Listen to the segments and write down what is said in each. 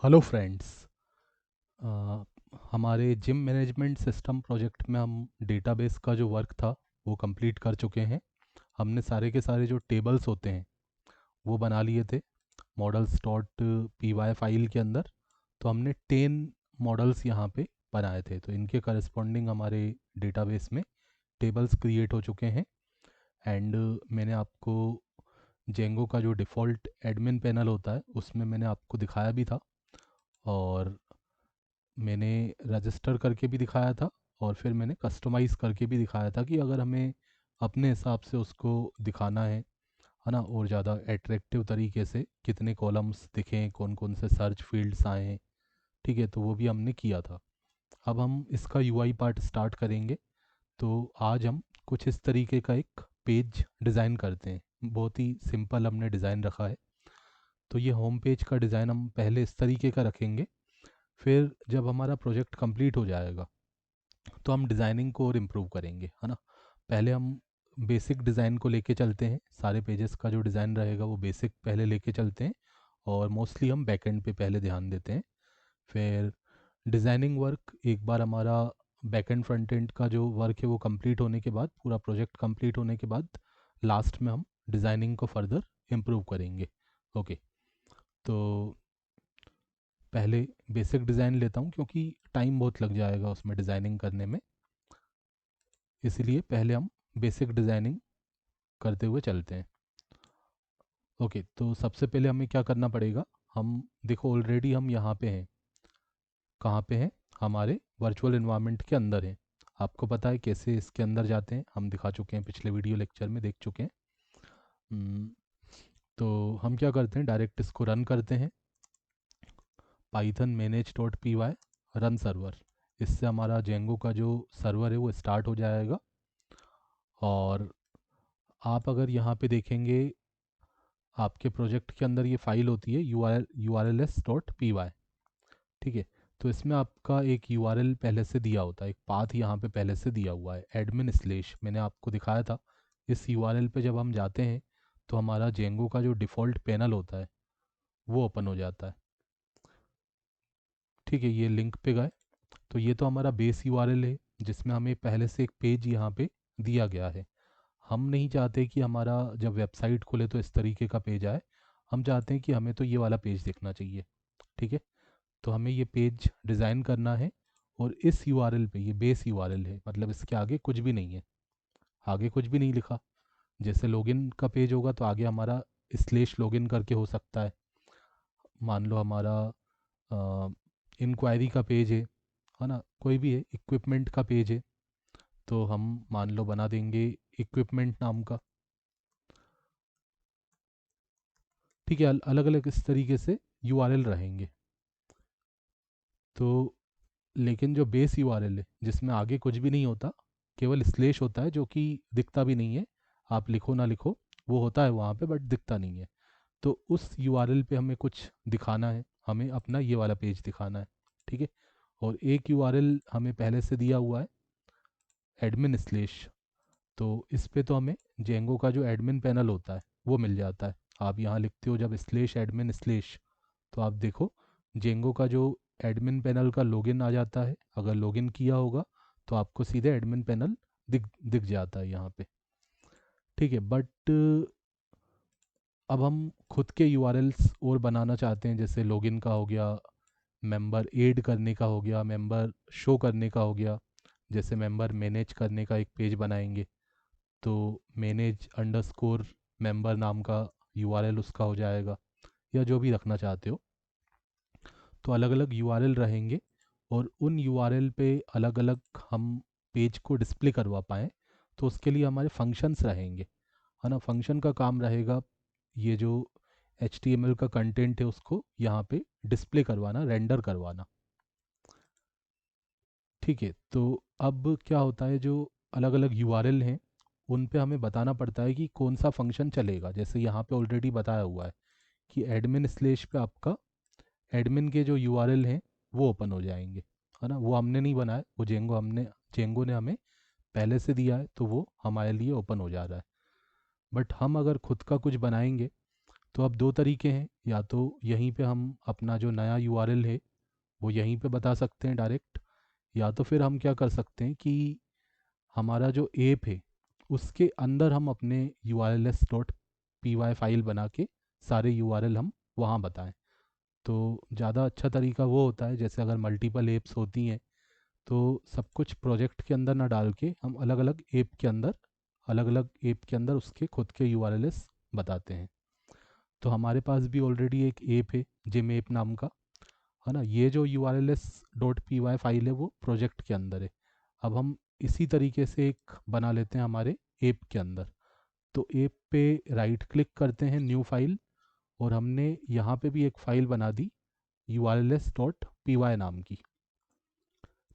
Hello friends. हमारे gym management system project में हम डेटाबेस का जो वर्क था वो कंप्लीट कर चुके हैं। हमने सारे के सारे जो टेबल्स होते हैं वो बना लिए थे models dot P Y file के अंदर। तो हमने 10 मॉडल्स यहाँ पे बनाए थे, तो इनके करस्पॉन्डिंग हमारे डेटाबेस में टेबल्स क्रिएट हो चुके हैं। एंड मैंने आपको जेंगो का जो डिफ़ॉल्ट एडमिन पैनल होता है उसमें मैंने आपको दिखाया भी था, और मैंने रजिस्टर करके भी दिखाया था, और फिर मैंने कस्टमाइज़ करके भी दिखाया था कि अगर हमें अपने हिसाब से उसको दिखाना है ना, और ज़्यादा एट्रैक्टिव तरीके से कितने कॉलम्स दिखें, कौन कौन से सर्च फील्ड्स आएँ। ठीक है, तो वो भी हमने किया था। अब हम इसका यूआई पार्ट स्टार्ट करेंगे। तो आज हम कुछ इस तरीके का एक पेज डिज़ाइन करते हैं। बहुत ही सिंपल हमने डिज़ाइन रखा है। तो ये होम पेज का डिज़ाइन हम पहले इस तरीके का रखेंगे। फिर जब हमारा प्रोजेक्ट कंप्लीट हो जाएगा तो हम डिज़ाइनिंग को और इम्प्रूव करेंगे, है ना। पहले हम बेसिक डिज़ाइन को लेके चलते हैं। सारे पेजेस का जो डिज़ाइन रहेगा वो बेसिक पहले लेके चलते हैं, और मोस्टली हम बैकएंड पे पहले ध्यान देते हैं। फिर डिज़ाइनिंग वर्क एक बार हमारा बैकएंड फ्रंट एंड का जो वर्क है वो कंप्लीट होने के बाद, पूरा प्रोजेक्ट कंप्लीट होने के बाद लास्ट में हम डिज़ाइनिंग को फर्दर इम्प्रूव करेंगे। ओके, तो पहले बेसिक डिज़ाइन लेता हूँ क्योंकि टाइम बहुत लग जाएगा उसमें डिज़ाइनिंग करने में, इसलिए पहले हम बेसिक डिज़ाइनिंग करते हुए चलते हैं। ओके, तो सबसे पहले हमें क्या करना पड़ेगा। हम देखो ऑलरेडी हम यहाँ पे हैं। कहाँ पे हैं? हमारे वर्चुअल इन्वायरमेंट के अंदर हैं। आपको पता है कैसे इसके अंदर जाते हैं, हम दिखा चुके हैं, पिछले वीडियो लेक्चर में देख चुके हैं। हम्म, तो हम क्या करते हैं, डायरेक्ट इसको रन करते हैं। Python manage dot P Y run server, इससे हमारा जेंगो का जो सर्वर है वो स्टार्ट हो जाएगा। और आप अगर यहाँ पे देखेंगे, आपके प्रोजेक्ट के अंदर ये फाइल होती है U R L S dot P Y. ठीक है, तो इसमें आपका एक यू आर एल पहले से दिया होता है, एक पाथ यहाँ पे पहले से दिया हुआ है, एडमिन स्लेश मैंने आपको दिखाया था। इस यू आर एल पे जब हम जाते हैं तो हमारा जेंगो का जो डिफ़ॉल्ट पैनल होता है वो ओपन हो जाता है। ठीक है, ये लिंक पे गए तो ये तो हमारा बेस यू आर एल है जिसमें हमें पहले से एक पेज यहाँ पे दिया गया है। हम नहीं चाहते कि हमारा जब वेबसाइट खुले तो इस तरीके का पेज आए। हम चाहते हैं कि हमें तो ये वाला पेज देखना चाहिए। ठीक है, तो हमें ये पेज डिज़ाइन करना है, और इस यूआरएल पे, ये बेस यूआरएल है, मतलब इसके आगे कुछ भी नहीं है, आगे कुछ भी नहीं लिखा। जैसे लॉगिन का पेज होगा तो आगे हमारा स्लेश लॉगिन करके हो सकता है। मान लो हमारा इंक्वायरी का पेज है ना, कोई भी है, इक्विपमेंट का पेज है, तो हम मान लो बना देंगे इक्विपमेंट नाम का। ठीक है, अलग अलग इस तरीके से यूआरएल रहेंगे। तो लेकिन जो बेस यूआरएल है जिसमें आगे कुछ भी नहीं होता, केवल स्लेश होता है जो कि दिखता भी नहीं है, आप लिखो ना लिखो वो होता है वहाँ पे बट दिखता नहीं है। तो उस यूआरएल पे हमें कुछ दिखाना है, हमें अपना ये वाला पेज दिखाना है। ठीक है, और एक यूआरएल हमें पहले से दिया हुआ है, एडमिन स्लेश। तो इस पे तो हमें जेंगो का जो एडमिन पैनल होता है वो मिल जाता है। आप यहाँ लिखते हो जब स्लेश एडमिन स्लेश, तो आप देखो जेंगो का जो एडमिन पैनल का लॉगिन आ जाता है। अगर लॉगिन किया होगा तो आपको सीधे एडमिन पैनल दिख दिख जाता है यहाँ पे। ठीक है, बट अब हम खुद के यूआरएल्स और बनाना चाहते हैं, जैसे लॉगिन का हो गया, मेंबर ऐड करने का हो गया, मेंबर शो करने का हो गया। जैसे मेंबर मैनेज करने का एक पेज बनाएंगे तो मैनेज अंडरस्कोर मेंबर नाम का यूआरएल उसका हो जाएगा, या जो भी रखना चाहते हो। तो अलग अलग यूआरएल रहेंगे, और उन यूआरएल पे अलग अलग हम पेज को डिस्प्ले करवा पाएँ, तो उसके लिए हमारे फंक्शंस रहेंगे, है ना। फंक्शन का काम रहेगा ये जो HTML का कंटेंट है उसको यहाँ पे डिस्प्ले करवाना, रेंडर करवाना। ठीक है, तो अब क्या होता है, जो अलग अलग यूआरएल हैं उन पे हमें बताना पड़ता है कि कौन सा फंक्शन चलेगा। जैसे यहाँ पे ऑलरेडी बताया हुआ है कि एडमिन स्लेश पे आपका एडमिन के जो यूआरएल हैं वो ओपन हो जाएंगे, है ना। वो हमने नहीं बनाया, वो जेंगो ने हमें पहले से दिया है, तो वो हमारे लिए ओपन हो जा रहा है। बट हम अगर खुद का कुछ बनाएंगे तो अब दो तरीके हैं, या तो यहीं पे हम अपना जो नया यूआरएल है वो यहीं पे बता सकते हैं डायरेक्ट, या तो फिर हम क्या कर सकते हैं कि हमारा जो ऐप है उसके अंदर हम अपने urls.py फाइल बना के सारे यूआरएल हम वहाँ बताएं। तो ज़्यादा अच्छा तरीका वो होता है, जैसे अगर मल्टीपल ऐप्स होती हैं तो सब कुछ प्रोजेक्ट के अंदर ना डाल के हम अलग अलग ऐप के अंदर उसके खुद के यूआरएल्स बताते हैं। तो हमारे पास भी ऑलरेडी एक ऐप है जिम ऐप नाम का, है ना। ये जो urls.py फाइल है वो प्रोजेक्ट के अंदर है। अब हम इसी तरीके से एक बना लेते हैं हमारे ऐप के अंदर। तो ऐप पे राइट क्लिक करते हैं, न्यू फाइल, और हमने यहाँ पे भी एक फ़ाइल बना दी urls.py नाम की।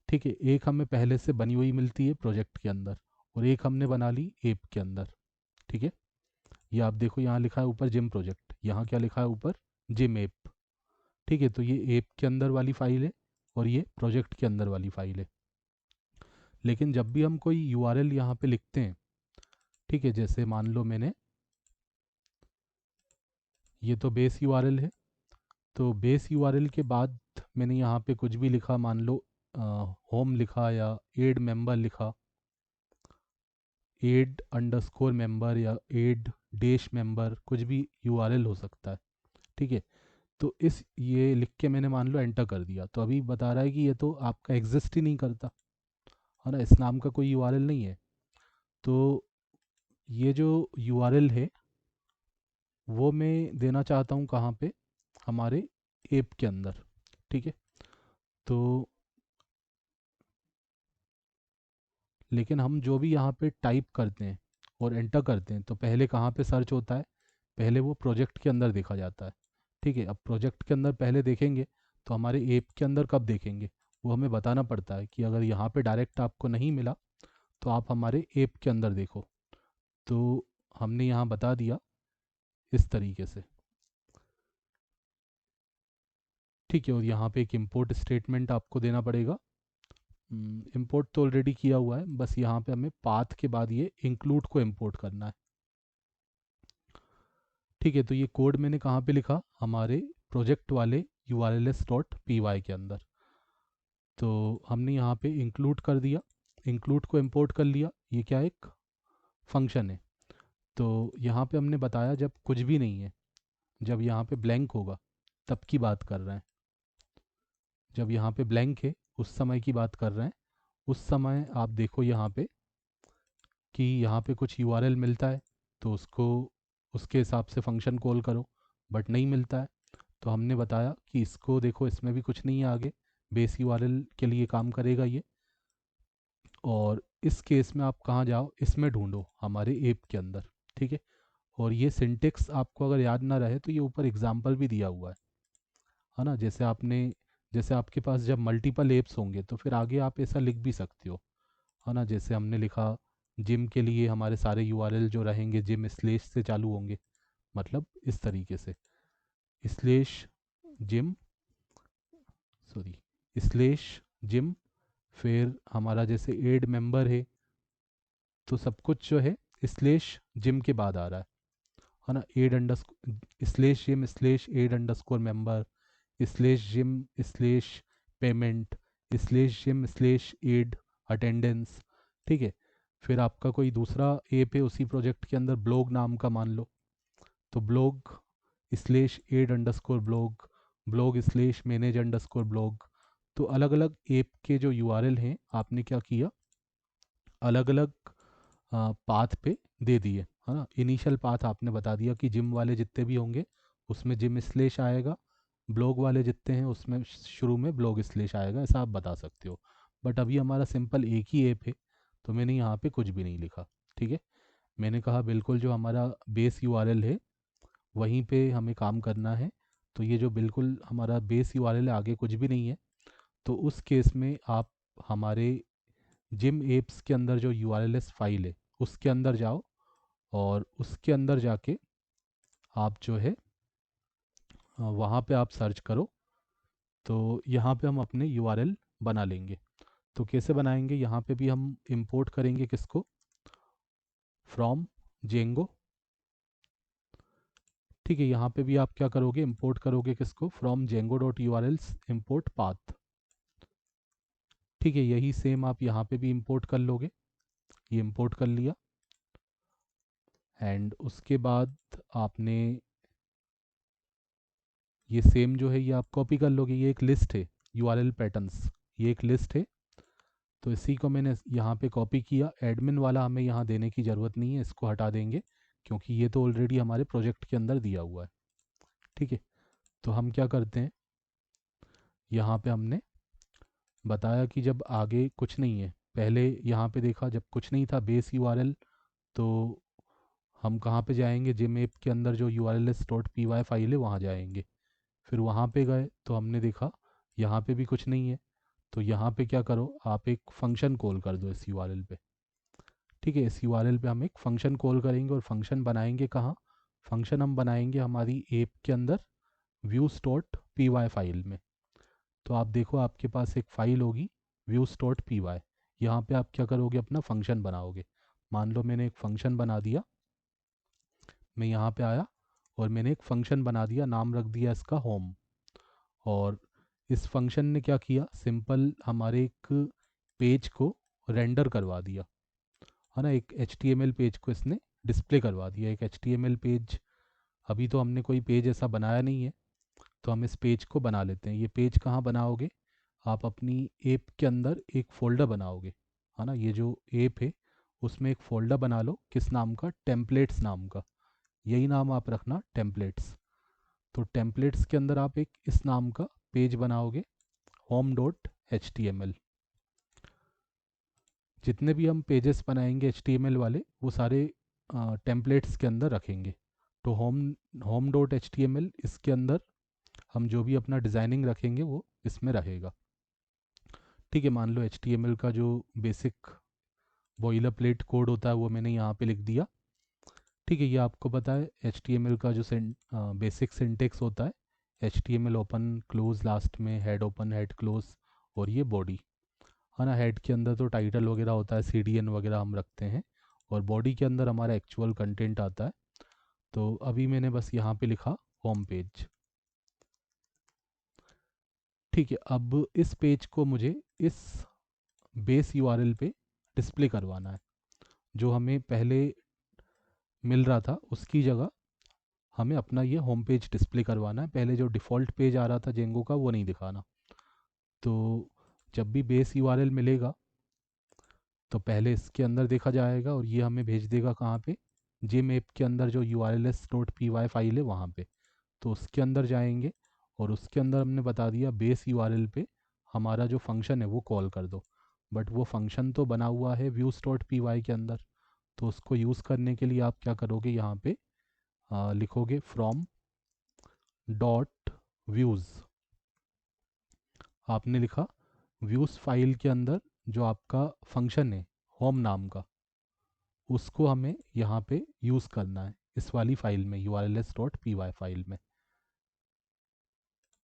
ठीक है, एक हमें पहले से बनी हुई मिलती है प्रोजेक्ट के अंदर, और एक हमने बना ली ऐप के अंदर। ठीक है, ये आप देखो यहाँ लिखा है ऊपर जिम प्रोजेक्ट, यहाँ क्या लिखा है ऊपर, जिम ऐप। ठीक है, तो ये ऐप के अंदर वाली फ़ाइल है और ये प्रोजेक्ट के अंदर वाली फ़ाइल है। लेकिन जब भी हम कोई यूआरएल यहाँ पे लिखते हैं, ठीक है, जैसे मान लो मैंने, ये तो बेस यूआरएल है, तो बेस यूआरएल के बाद मैंने यहाँ पे कुछ भी लिखा, मान लो होम लिखा या एड मेंबर लिखा, एड अंडरस्कोर मेंबर या एड डैश मेंबर, कुछ भी यूआरएल हो सकता है। ठीक है, तो इस ये लिख के मैंने मान लो एंटर कर दिया, तो अभी बता रहा है कि ये तो आपका एग्जिस्ट ही नहीं करता, है ना, इस नाम का कोई यूआरएल नहीं है। तो ये जो यूआरएल है वो मैं देना चाहता हूँ कहाँ पे, हमारे ऐप के अंदर। ठीक है, तो लेकिन हम जो भी यहाँ पे टाइप करते हैं और एंटर करते हैं तो पहले कहाँ पे सर्च होता है, पहले वो प्रोजेक्ट के अंदर देखा जाता है। ठीक है, अब प्रोजेक्ट के अंदर पहले देखेंगे तो हमारे ऐप के अंदर कब देखेंगे, वो हमें बताना पड़ता है कि अगर यहाँ पे डायरेक्ट आपको नहीं मिला तो आप हमारे ऐप के अंदर देखो। तो हमने यहाँ बता दिया इस तरीके से। ठीक है, और यहाँ पे एक इम्पोर्ट स्टेटमेंट आपको देना पड़ेगा। इंपोर्ट तो ऑलरेडी किया हुआ है, बस यहाँ पे हमें पाथ के बाद ये इंक्लूड को इंपोर्ट करना है। ठीक है, तो ये कोड मैंने कहाँ पे लिखा, हमारे प्रोजेक्ट वाले urls.py के अंदर। तो हमने यहाँ पे इंक्लूड कर दिया, इंक्लूड को इंपोर्ट कर लिया, ये क्या एक फंक्शन है। तो यहाँ पे हमने बताया जब कुछ भी नहीं है, जब यहाँ पे ब्लैंक होगा तब की बात कर रहे हैं। जब यहाँ पे ब्लैंक है उस समय की बात कर रहे हैं। उस समय आप देखो यहाँ पे कि यहाँ पे कुछ यूआरएल मिलता है तो उसको उसके हिसाब से फंक्शन कॉल करो, बट नहीं मिलता है तो हमने बताया कि इसको देखो, इसमें भी कुछ नहीं है आगे, बेस यूआरएल के लिए काम करेगा ये। और इस केस में आप कहाँ जाओ, इसमें ढूंढो हमारे ऐप के अंदर। ठीक है, और ये सिंटेक्स आपको अगर याद ना रहे तो ये ऊपर एग्जाम्पल भी दिया हुआ है ना। जैसे आपके पास जब मल्टीपल ऐप्स होंगे तो फिर आगे आप ऐसा लिख भी सकते हो, है ना। जैसे हमने लिखा जिम के लिए हमारे सारे यूआरएल जो रहेंगे जिम स्लेश से चालू होंगे, मतलब इस तरीके से slash gym, sorry, slash gym, फिर हमारा जैसे एड मेंबर है तो सब कुछ जो है स्लेश जिम के बाद आ रहा है ना। Add under slash gym slash add underscore member slash gym slash payment slash gym slash add attendance. ठीक है, फिर आपका कोई दूसरा ऐप है उसी प्रोजेक्ट के अंदर, ब्लॉग नाम का मान लो, तो blog slash add underscore blog, blog slash manage underscore blog. तो अलग अलग ऐप के जो यूआरएल हैं आपने क्या किया, अलग अलग पाथ पे दे दिए, है ना। इनिशियल पाथ आपने बता दिया कि जिम वाले जितने भी होंगे उसमें जिम स्लेश आएगा, ब्लॉग वाले जितने हैं उसमें शुरू में ब्लॉग स्लेश आएगा, ऐसा आप बता सकते हो। बट अभी हमारा सिंपल एक ही ऐप है तो मैंने यहाँ पे कुछ भी नहीं लिखा। ठीक है, मैंने कहा बिल्कुल जो हमारा बेस यूआरएल है वहीं पे हमें काम करना है। तो ये जो बिल्कुल हमारा बेस यूआरएल है आगे कुछ भी नहीं है, तो उस केस में आप हमारे जिम एप्स के अंदर जो urls फाइल है उसके अंदर जाओ, और उसके अंदर जाके आप जो है वहाँ पे आप सर्च करो। तो यहाँ पे हम अपने यूआरएल बना लेंगे। तो कैसे बनाएंगे, यहाँ पे भी हम इंपोर्ट करेंगे किसको, फ्रॉम जेंगो। ठीक है, यहाँ पे भी आप क्या करोगे, इंपोर्ट करोगे किसको, from Django dot U are else import path. ठीक है, यही सेम आप यहाँ पे भी इंपोर्ट कर लोगे, ये इंपोर्ट कर लिया। एंड उसके बाद आपने ये सेम जो है ये आप कॉपी कर लोगे, ये एक लिस्ट है यू आर एल पैटर्न्स, ये एक लिस्ट है। तो इसी को मैंने यहाँ पे कॉपी किया, एडमिन वाला हमें यहाँ देने की ज़रूरत नहीं है, इसको हटा देंगे क्योंकि ये तो ऑलरेडी हमारे प्रोजेक्ट के अंदर दिया हुआ है। ठीक है, तो हम क्या करते हैं, यहाँ पे हमने बताया कि जब आगे कुछ नहीं है, पहले यहाँ पे देखा जब कुछ नहीं था बेस यूआरएल, तो हम कहाँ पे जाएंगे, जिम ऐप के अंदर जो urls dot P Y file है वहाँ जाएंगे। फिर वहाँ पे गए तो हमने देखा यहाँ पे भी कुछ नहीं है, तो यहाँ पे क्या करो, आप एक फंक्शन कॉल कर दो इस यूआरएल पे। ठीक है, इस यूआरएल पे हम एक फंक्शन कॉल करेंगे और फंक्शन बनाएंगे कहाँ, फंक्शन हम बनाएंगे हमारी ऐप के अंदर views dot P Y file में। तो आप देखो आपके पास एक फ़ाइल होगी व्यूज डॉट पी वाई, यहाँ पर आप क्या करोगे, अपना फंक्शन बनाओगे। मान लो मैंने एक फंक्शन बना दिया, मैं यहाँ पे आया और मैंने एक फंक्शन बना दिया, नाम रख दिया इसका होम। और इस फंक्शन ने क्या किया, सिंपल हमारे एक पेज को रेंडर करवा दिया, है ना, एक HTML पेज को इसने डिस्प्ले करवा दिया, एक HTML पेज। अभी तो हमने कोई पेज ऐसा बनाया नहीं है, तो हम इस पेज को बना लेते हैं। ये पेज कहाँ बनाओगे, आप अपनी ऐप के अंदर एक फ़ोल्डर बनाओगे, है ना, ये जो ऐप है उसमें एक फ़ोल्डर बना लो, किस नाम का, टेम्पलेट्स नाम का, यही नाम आप रखना टेम्पलेट्स। तो टेम्पलेट्स के अंदर आप एक इस नाम का पेज बनाओगे, home dot H T M L. जितने भी हम पेजेस बनाएंगे एच टी एम एल वाले वो सारे टेम्पलेट्स के अंदर रखेंगे। तो home home dot H T M L, इसके अंदर हम जो भी अपना डिज़ाइनिंग रखेंगे वो इसमें रहेगा। ठीक है, मान लो एच टी एम एल का जो बेसिक बॉइलर प्लेट कोड होता है वो मैंने यहाँ पे लिख दिया। ठीक है, ये आपको पता है एच टी एम एल का जो बेसिक सिंटेक्स होता है, H T M L open close last में, हेड ओपन हेड क्लोज, और ये बॉडी, है ना, हेड के अंदर तो टाइटल वगैरह होता है, सी डी एन वगैरह हम रखते हैं, और बॉडी के अंदर हमारा एक्चुअल कंटेंट आता है। तो अभी मैंने बस यहाँ पे लिखा होम पेज। ठीक है, अब इस पेज को मुझे इस बेस यूआरएल पे डिस्प्ले करवाना है, जो हमें पहले मिल रहा था उसकी जगह हमें अपना ये होम पेज डिस्प्ले करवाना है। पहले जो डिफ़ॉल्ट पेज आ रहा था जेंगो का वो नहीं दिखाना। तो जब भी बेस यूआरएल मिलेगा तो पहले इसके अंदर देखा जाएगा और ये हमें भेज देगा कहाँ पे, जिम ऐप के अंदर जो urls dot P Y file है वहाँ पे। तो उसके अंदर जाएंगे और उसके अंदर हमने बता दिया बेस यूआरएल पे हमारा जो फंक्शन है वो कॉल कर दो। बट वो फंक्शन तो बना हुआ है व्यूज डॉट पी वाई के अंदर, तो उसको यूज़ करने के लिए आप क्या करोगे, यहाँ पे लिखोगे फ्रॉम डॉट व्यूज़। आपने लिखा व्यूज़ फाइल के अंदर जो आपका फंक्शन है होम नाम का, उसको हमें यहाँ पे यूज़ करना है इस वाली फाइल में urls dot P Y file में।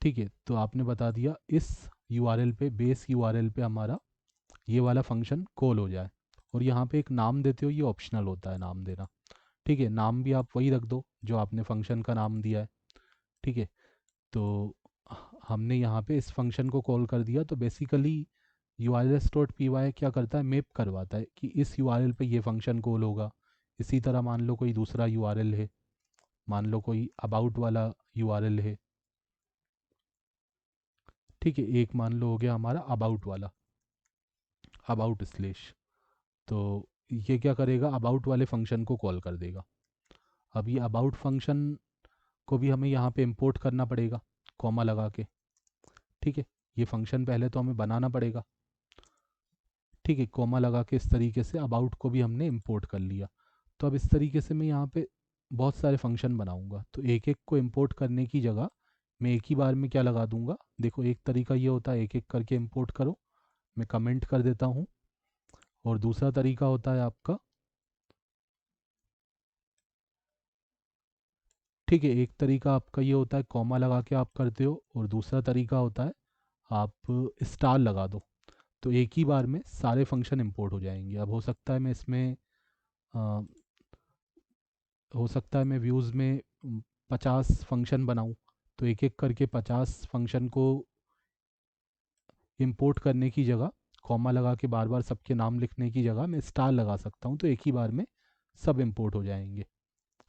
ठीक है, तो आपने बता दिया इस यूआरएल पे, बेस यूआरएल पे हमारा ये वाला फंक्शन कॉल हो जाए। और यहाँ पे एक नाम देते हो, ये ऑप्शनल होता है नाम देना। ठीक है, नाम भी आप वही रख दो जो आपने फंक्शन का नाम दिया है। ठीक है, तो हमने यहाँ पे इस फंक्शन को कॉल कर दिया, तो basically urls dot P Y क्या करता है, मैप करवाता है कि इस यूआरएल पे ये फंक्शन कॉल होगा। इसी तरह मान लो कोई दूसरा यूआरएल है, मान लो कोई अबाउट वाला यूआरएल है। ठीक है, एक मान लो हो गया हमारा अबाउट वाला, अबाउट स्लेश। तो ये क्या करेगा, अबाउट वाले फंक्शन को कॉल कर देगा। अब ये अबाउट फंक्शन को भी हमें यहाँ पे इंपोर्ट करना पड़ेगा कॉमा लगा के। ठीक है, ये फंक्शन पहले तो हमें बनाना पड़ेगा। ठीक है, कॉमा लगा के इस तरीके से अबाउट को भी हमने इंपोर्ट कर लिया। तो अब इस तरीके से मैं यहाँ पे बहुत सारे फंक्शन बनाऊंगा, तो एक एक को इंपोर्ट करने की जगह मैं एक ही बार में क्या लगा दूंगा। देखो, एक तरीका ये होता है एक एक करके इंपोर्ट करो, मैं कमेंट कर देता हूँ। और दूसरा तरीका होता है आपका, ठीक है, एक तरीका आपका ये होता है कॉमा लगा के आप करते हो, और दूसरा तरीका होता है आप स्टार लगा दो। तो एक ही बार में सारे फंक्शन इंपोर्ट हो जाएंगे। अब हो सकता है मैं इसमें, अ, हो सकता है मैं व्यूज़ में 50 फंक्शन बनाऊं, तो एक एक करके 50 फंक्शन को इंपोर्ट करने की जगह, कॉमा लगा के बार बार सबके नाम लिखने की जगह मैं स्टार लगा सकता हूँ, तो एक ही बार में सब इंपोर्ट हो जाएंगे।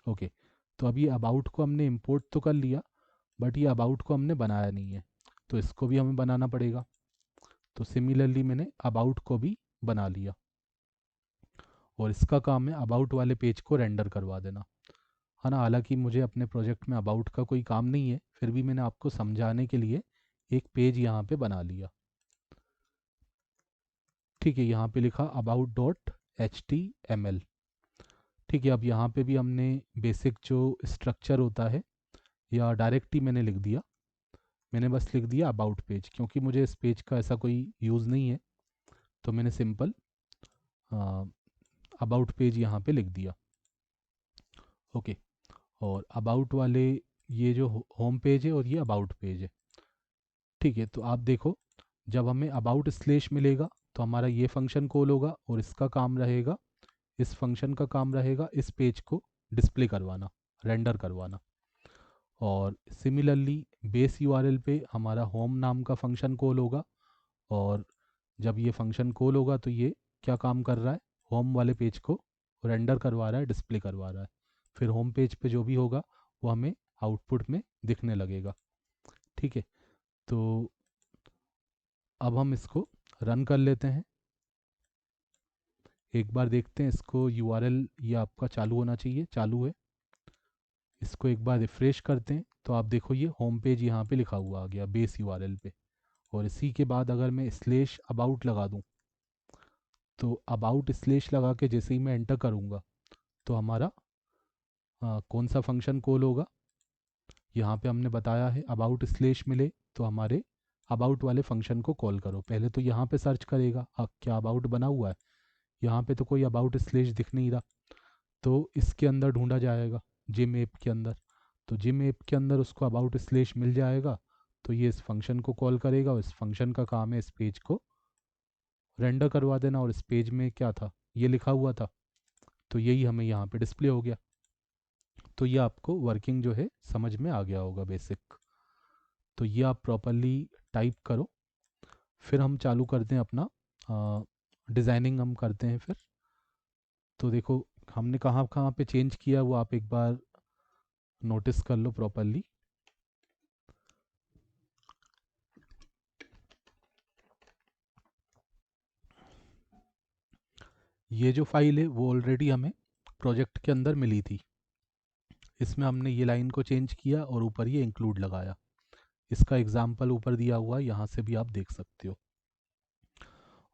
ओके, तो अभी अबाउट को हमने इंपोर्ट तो कर लिया, बट ये अबाउट को हमने बनाया नहीं है, तो इसको भी हमें बनाना पड़ेगा। तो सिमिलरली मैंने अबाउट को भी बना लिया, और इसका काम है अबाउट वाले पेज को रेंडर करवा देना, है ना। हालांकि मुझे अपने प्रोजेक्ट में अबाउट का कोई काम नहीं है, फिर भी मैंने आपको समझाने के लिए एक पेज यहाँ पे बना लिया। ठीक है, यहाँ पे लिखा about.html। ठीक है, अब यहाँ पे भी हमने बेसिक जो स्ट्रक्चर होता है, या डायरेक्ट ही मैंने लिख दिया, मैंने बस लिख दिया अबाउट पेज, क्योंकि मुझे इस पेज का ऐसा कोई यूज़ नहीं है, तो मैंने सिंपल अबाउट पेज यहाँ पे लिख दिया। ओके, और अबाउट वाले ये जो होम पेज है और ये अबाउट पेज है। ठीक है, तो आप देखो, जब हमें अबाउट स्लेश मिलेगा तो हमारा ये फंक्शन कॉल होगा, और इसका काम रहेगा, इस फंक्शन का काम रहेगा इस पेज को डिस्प्ले करवाना, रेंडर करवाना। और सिमिलरली बेस यूआरएल पे हमारा होम नाम का फंक्शन कॉल होगा, और जब ये फंक्शन कॉल होगा तो ये क्या काम कर रहा है, होम वाले पेज को रेंडर करवा रहा है, डिस्प्ले करवा रहा है। फिर होम पेज पे जो भी होगा वो हमें आउटपुट में दिखने लगेगा। ठीक है, तो अब हम इसको रन कर लेते हैं, एक बार देखते हैं इसको। यूआरएल ये आपका चालू होना चाहिए, चालू है। इसको एक बार रिफ्रेश करते हैं, तो आप देखो ये होम पेज यहाँ पे लिखा हुआ आ गया बेस यूआरएल पे। और इसी के बाद अगर मैं स्लेश अबाउट लगा दूँ, तो अबाउट स्लेश लगा के जैसे ही मैं एंटर करूँगा तो हमारा कौन सा फंक्शन कॉल होगा, यहाँ पे हमने बताया है अबाउट स्लेश मिले तो हमारे अबाउट वाले फंक्शन को कॉल करो। पहले तो यहाँ पे सर्च करेगा क्या अबाउट बना हुआ है, यहाँ पे तो कोई अबाउट स्लेश दिख नहीं रहा, तो इसके अंदर ढूंढा जाएगा जिम ऐप के अंदर। तो जिम ऐप के अंदर उसको अबाउट स्लेश मिल जाएगा, तो ये इस फंक्शन को कॉल करेगा, और इस फंक्शन का काम है इस पेज को रेंडर करवा देना। और इस पेज में क्या था, ये लिखा हुआ था, तो यही हमें यहाँ पे डिस्प्ले हो गया। तो ये आपको वर्किंग जो है समझ में आ गया होगा बेसिक। तो ये आप प्रॉपरली टाइप करो, फिर हम चालू करते हैं अपना डिज़ाइनिंग हम करते हैं फिर। तो देखो हमने कहाँ कहाँ पे चेंज किया वो आप एक बार नोटिस कर लो प्रॉपरली। ये जो फाइल है वो ऑलरेडी हमें प्रोजेक्ट के अंदर मिली थी, इसमें हमने ये लाइन को चेंज किया और ऊपर ये इंक्लूड लगाया। इसका एग्जाम्पल ऊपर दिया हुआ है, यहाँ से भी आप देख सकते हो।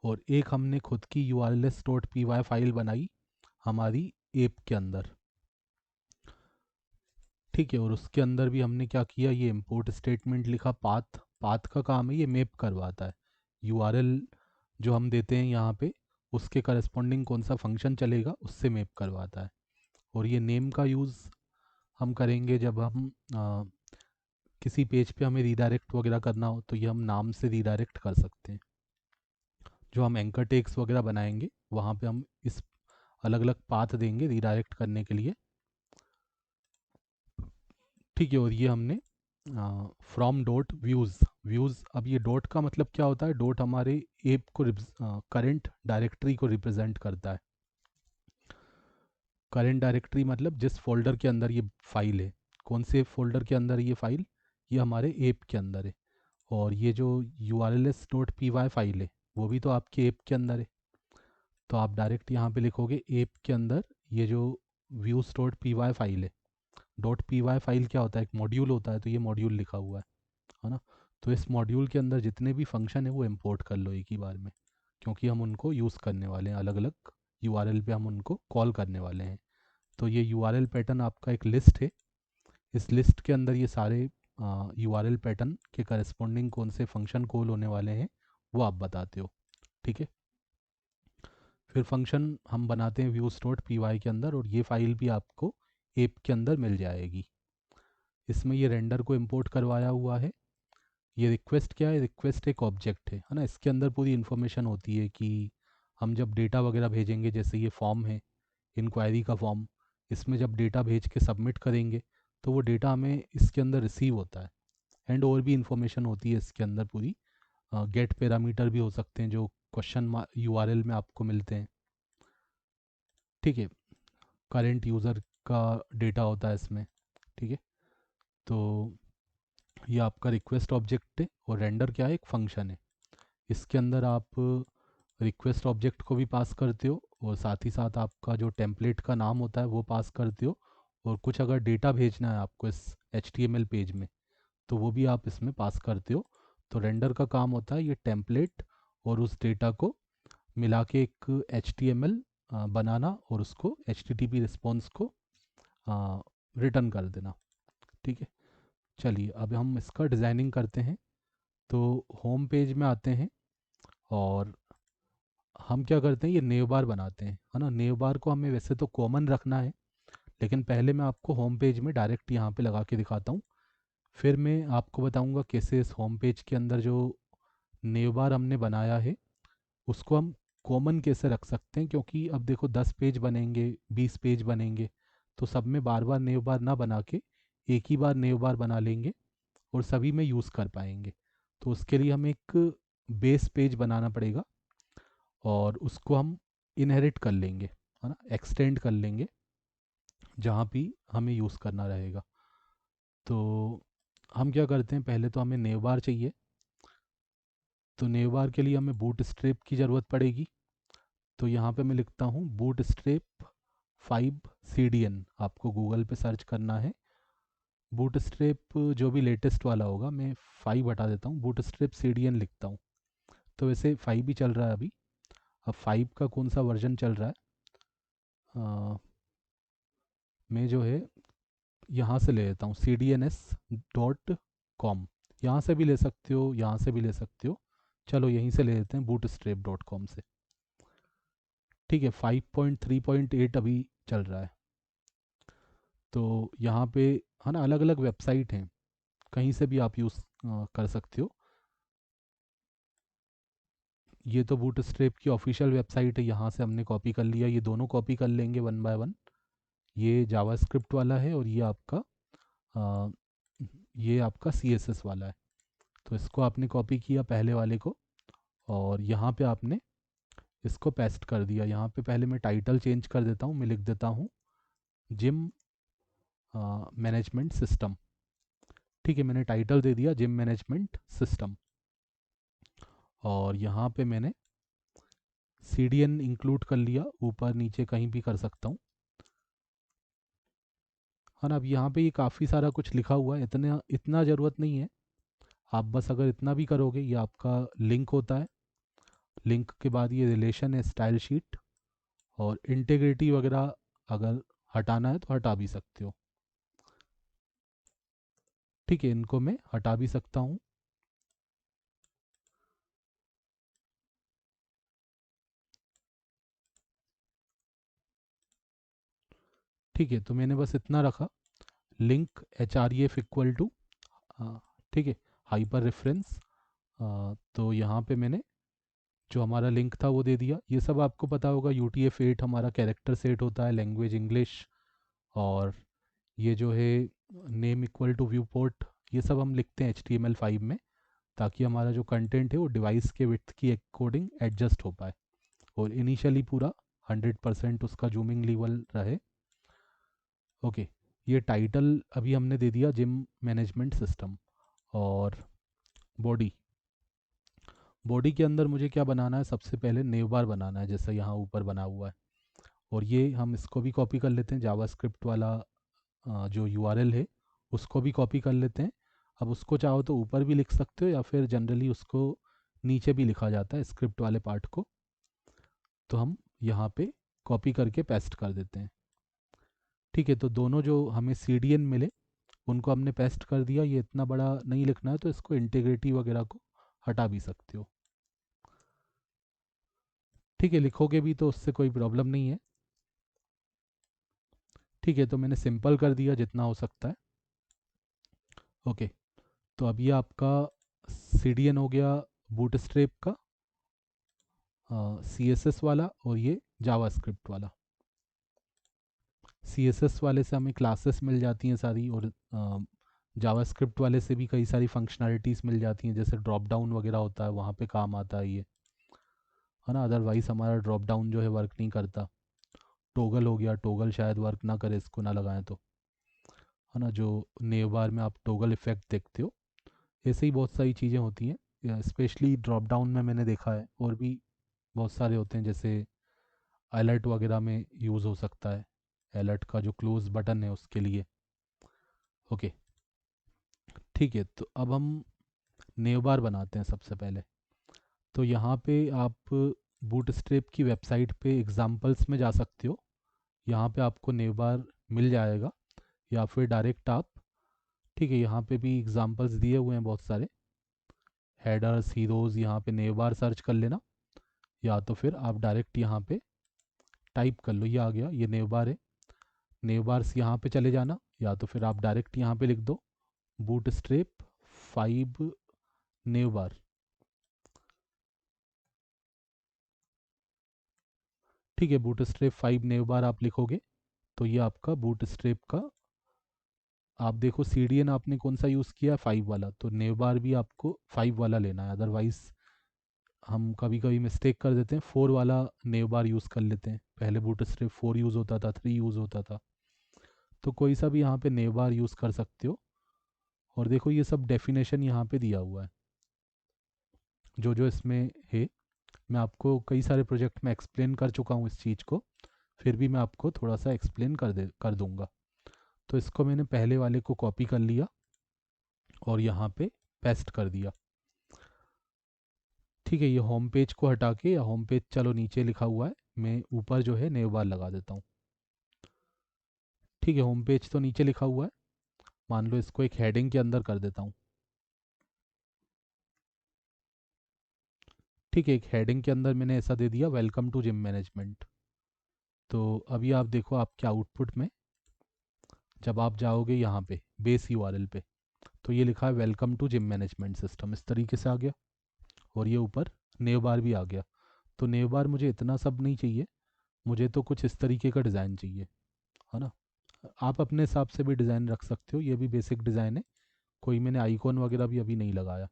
और एक हमने खुद की urls.py फाइल बनाई हमारी ऐप के अंदर। ठीक है, और उसके अंदर भी हमने क्या किया, ये इंपोर्ट स्टेटमेंट लिखा, पाथ, पाथ का काम है ये मैप करवाता है यूआरएल जो हम देते हैं यहाँ पे, उसके करस्पॉन्डिंग कौन सा फंक्शन चलेगा उससे मैप करवाता है। और ये नेम का यूज़ हम करेंगे जब हम किसी पेज पे हमें रीडायरेक्ट वगैरह करना हो, तो ये हम नाम से रीडायरेक्ट कर सकते हैं। जो हम एंकर टेक्स वगैरह बनाएंगे वहाँ पे हम इस अलग अलग पाथ देंगे रीडायरेक्ट करने के लिए। ठीक है, और ये हमने फ्रॉम डॉट व्यूज़, व्यूज़, अब ये डॉट का मतलब क्या होता है, डॉट हमारे ऐप को करंट डायरेक्टरी को रिप्रेजेंट करता है। करंट डायरेक्टरी मतलब जिस फोल्डर के अंदर ये फाइल है, कौन से फोल्डर के अंदर ये फाइल, ये हमारे ऐप के अंदर है। और ये जो urls.py फाइल है वो भी तो आपके ऐप के अंदर है, तो आप डायरेक्ट यहाँ पे लिखोगे ऐप के अंदर ये जो views.py फाइल है। डॉट पी वाई फाइल क्या होता है, एक मॉड्यूल होता है, तो ये मॉड्यूल लिखा हुआ है ना। तो इस मॉड्यूल के अंदर जितने भी फंक्शन है वो इंपोर्ट कर लो एक ही बार में, क्योंकि हम उनको यूज़ करने वाले हैं, अलग अलग यूआरएल पे हम उनको कॉल करने वाले हैं। तो ये यूआरएल पैटर्न आपका एक लिस्ट है, इस लिस्ट के अंदर ये सारे यूआरएल पैटर्न के करस्पॉन्डिंग कौन से फंक्शन कॉल होने वाले हैं वो आप बताते हो। ठीक है, फिर फंक्शन हम बनाते हैं व्यूज डॉट पी वाई के अंदर, और ये फाइल भी आपको ऐप के अंदर मिल जाएगी। इसमें ये रेंडर को इंपोर्ट करवाया हुआ है। ये रिक्वेस्ट क्या है, रिक्वेस्ट एक ऑब्जेक्ट है ना। इसके अंदर पूरी इन्फॉर्मेशन होती है कि हम जब डेटा वगैरह भेजेंगे, जैसे ये फॉर्म है इंक्वायरी का फॉर्म, इसमें जब डेटा भेज के सबमिट करेंगे तो वो डेटा हमें इसके अंदर रिसीव होता है। एंड और भी इंफॉर्मेशन होती है इसके अंदर पूरी, गेट पैरामीटर भी हो सकते हैं जो क्वेश्चन यूआरएल में आपको मिलते हैं। ठीक है, करेंट यूज़र का डेटा होता है इसमें। ठीक है, तो ये आपका रिक्वेस्ट ऑब्जेक्ट है और रेंडर क्या है, एक फंक्शन है। इसके अंदर आप रिक्वेस्ट ऑब्जेक्ट को भी पास करते हो और साथ ही साथ आपका जो टेम्पलेट का नाम होता है वो पास करते हो, और कुछ अगर डेटा भेजना है आपको इस HTML पेज में तो वो भी आप इसमें पास करते हो। तो रेंडर का काम होता है ये टेम्पलेट और उस डेटा को मिला के एक HTML बनाना और उसको HTTP रिस्पॉन्स को रिटर्न कर देना। ठीक है, चलिए अब हम इसका डिज़ाइनिंग करते हैं। तो होम पेज में आते हैं और हम क्या करते हैं, ये नेव बार बनाते हैं, है ना। नेव बार को हमें वैसे तो कॉमन रखना है, लेकिन पहले मैं आपको होम पेज में डायरेक्ट यहाँ पे लगा के दिखाता हूँ। फिर मैं आपको बताऊँगा कैसे इस होम पेज के अंदर जो नेव बार हमने बनाया है उसको हम कॉमन कैसे रख सकते हैं, क्योंकि अब देखो 10 पेज बनेंगे, 20 पेज बनेंगे, तो सब में बार बार नेव बार ना बना के एक ही बार नेव बार बना लेंगे और सभी में यूज़ कर पाएंगे। तो उसके लिए हमें एक बेस पेज बनाना पड़ेगा और उसको हम इनहेरिट कर लेंगे, है ना, एक्सटेंड कर लेंगे जहाँ भी हमें यूज़ करना रहेगा। तो हम क्या करते हैं, पहले तो हमें नेव बार चाहिए। तो नेव बार के लिए हमें बूट स्ट्रैप की ज़रूरत पड़ेगी। तो यहाँ पे मैं लिखता हूँ बूट स्ट्रैप 5 CDN, आपको गूगल पे सर्च करना है। बूट स्ट्रैप जो भी लेटेस्ट वाला होगा, मैं 5 हटा देता हूँ, बूट स्ट्रैप CDN लिखता हूँ। तो वैसे 5 ही चल रहा है अभी। अब 5 का कौन सा वर्जन चल रहा है, मैं जो है यहाँ से ले लेता हूँ cdns.com। यहाँ से भी ले सकते हो, यहाँ से भी ले सकते हो, चलो यहीं से ले लेते हैं bootstrap.com से। ठीक है, 5.3.8 अभी चल रहा है। तो यहाँ पे, है ना, अलग अलग वेबसाइट हैं, कहीं से भी आप यूज़ कर सकते हो। ये तो बूटस्ट्रैप की ऑफिशियल वेबसाइट है, यहाँ से हमने कॉपी कर लिया। ये दोनों कॉपी कर लेंगे वन बाय वन। ये जावास्क्रिप्ट वाला है और अ, ये आपका CSS वाला है। तो इसको आपने कॉपी किया पहले वाले को और यहाँ पे आपने इसको पेस्ट कर दिया। यहाँ पे पहले मैं टाइटल चेंज कर देता हूँ, मैं लिख देता हूँ जिम मैनेजमेंट सिस्टम। ठीक है, मैंने टाइटल दे दिया जिम मैनेजमेंट सिस्टम। और यहाँ पे मैंने CDN इंक्लूड कर लिया, ऊपर नीचे कहीं भी कर सकता हूँ, है ना। अब यहाँ पे ये काफ़ी सारा कुछ लिखा हुआ है, इतना इतना ज़रूरत नहीं है। आप बस अगर इतना भी करोगे, ये आपका लिंक होता है। लिंक के बाद ये रिलेशन है, स्टाइल शीट और इंटीग्रिटी वगैरह अगर हटाना है तो हटा भी सकते हो। ठीक है, इनको मैं हटा भी सकता हूँ। ठीक है, तो मैंने बस इतना रखा, लिंक href इक्वल टू, ठीक है, हाइपर रेफरेंस। तो यहाँ पे मैंने जो हमारा लिंक था वो दे दिया। ये सब आपको पता होगा, UTF-8 हमारा कैरेक्टर सेट होता है, लैंग्वेज इंग्लिश। और ये जो है name equal to viewport, ये सब हम लिखते हैं HTML5 में, ताकि हमारा जो कंटेंट है वो डिवाइस के विड्थ की अकॉर्डिंग एडजस्ट हो पाए और इनिशियली पूरा 100% उसका जूमिंग लेवल रहे। ओके, ये टाइटल अभी हमने दे दिया जिम मैनेजमेंट सिस्टम। और बॉडी, बॉडी के अंदर मुझे क्या बनाना है, सबसे पहले नेव बार बनाना है, जैसा यहाँ ऊपर बना हुआ है। और ये हम इसको भी कॉपी कर लेते हैं, जावास्क्रिप्ट वाला जो URL है उसको भी कॉपी कर लेते हैं। अब उसको चाहो तो ऊपर भी लिख सकते हो या फिर जनरली उसको नीचे भी लिखा जाता है स्क्रिप्ट वाले पार्ट को। तो हम यहाँ पे कॉपी करके पेस्ट कर देते हैं। ठीक है, तो दोनों जो हमें CDN मिले उनको हमने पेस्ट कर दिया। ये इतना बड़ा नहीं लिखना है तो इसको इंटीग्रिटी वगैरह को हटा भी सकते हो। ठीक है, लिखोगे भी तो उससे कोई प्रॉब्लम नहीं है। ठीक है, तो मैंने सिंपल कर दिया जितना हो सकता है। ओके, तो अब ये आपका CDN हो गया बूटस्ट्रैप का, CSS वाला और ये जावास्क्रिप्ट वाला। CSS वाले से हमें क्लासेस मिल जाती हैं सारी, और जावास्क्रिप्ट वाले से भी कई सारी फंक्शनैलिटीज़ मिल जाती हैं, जैसे ड्रॉप डाउन वगैरह होता है, वहाँ पे काम आता है ये, है ना। अदरवाइज़ हमारा ड्रॉप डाउन जो है वर्क नहीं करता। टोगल हो गया, टोगल शायद वर्क ना करे इसको ना लगाएं तो, है ना। जो नेव बार में आप टोगल इफेक्ट देखते हो, ऐसे ही बहुत सारी चीज़ें होती हैं। स्पेशली ड्रॉप डाउन में मैंने देखा है, और भी बहुत सारे होते हैं, जैसे अलर्ट वगैरह में यूज़ हो सकता है, अलर्ट का जो क्लोज बटन है उसके लिए। ओके, ठीक है। तो अब हम नेव बार बनाते हैं सबसे पहले। तो यहाँ पे आप बूटस्ट्रैप की वेबसाइट पे एग्जाम्पल्स में जा सकते हो, यहाँ पे आपको नेव बार मिल जाएगा, या फिर डायरेक्ट आप, ठीक है, यहाँ पे भी एग्जाम्पल्स दिए हुए हैं बहुत सारे, हेडर्स हीरोज़, यहाँ पे नेव बार सर्च कर लेना, या तो फिर आप डायरेक्ट यहाँ पे टाइप कर लो, ये आ गया, ये नेव बार है। नेव बार्स यहाँ पे चले जाना, या तो फिर आप डायरेक्ट यहाँ पे लिख दो बूटस्ट्रैप 5 नेव बार। ठीक है, बूटस्ट्रैप 5 नेव बार आप लिखोगे तो ये आपका बूटस्ट्रैप का, आप देखो CDN आपने कौन सा यूज़ किया, 5 वाला, तो नेव बार भी आपको 5 वाला लेना है। अदरवाइज़ हम कभी कभी मिस्टेक कर देते हैं, 4 वाला नेव बार यूज़ कर लेते हैं। पहले बूटस्ट्रैप 4 यूज़ होता था, 3 यूज़ होता था, तो कोई सा भी यहाँ पे नेव बार यूज़ कर सकते हो। और देखो ये सब डेफिनेशन यहाँ पे दिया हुआ है, जो जो इसमें है। मैं आपको कई सारे प्रोजेक्ट में एक्सप्लेन कर चुका हूँ इस चीज़ को, फिर भी मैं आपको थोड़ा सा एक्सप्लेन कर दूंगा। तो इसको मैंने पहले वाले को कॉपी कर लिया और यहाँ पे पेस्ट कर दिया। ठीक है, ये होम पेज को हटा के, या होम पेज चलो नीचे लिखा हुआ है, मैं ऊपर जो है नेव बार लगा देता हूँ। ठीक है, होम पेज तो नीचे लिखा हुआ है, मान लो इसको एक हेडिंग के अंदर कर देता हूँ। ठीक है, एक हेडिंग के अंदर मैंने ऐसा दे दिया, वेलकम टू जिम मैनेजमेंट। तो अभी आप देखो आपके आउटपुट में, जब आप जाओगे यहाँ पे बेस URL पे, तो ये लिखा है welcome to gym management system, इस तरीके से आ गया, और ये ऊपर नेव बार भी आ गया। तो नेव बार मुझे इतना सब नहीं चाहिए, मुझे तो कुछ इस तरीके का डिज़ाइन चाहिए, है ना। आप अपने हिसाब से भी डिज़ाइन रख सकते हो, ये भी बेसिक डिज़ाइन है, कोई मैंने आइकॉन वगैरह भी अभी नहीं लगाया।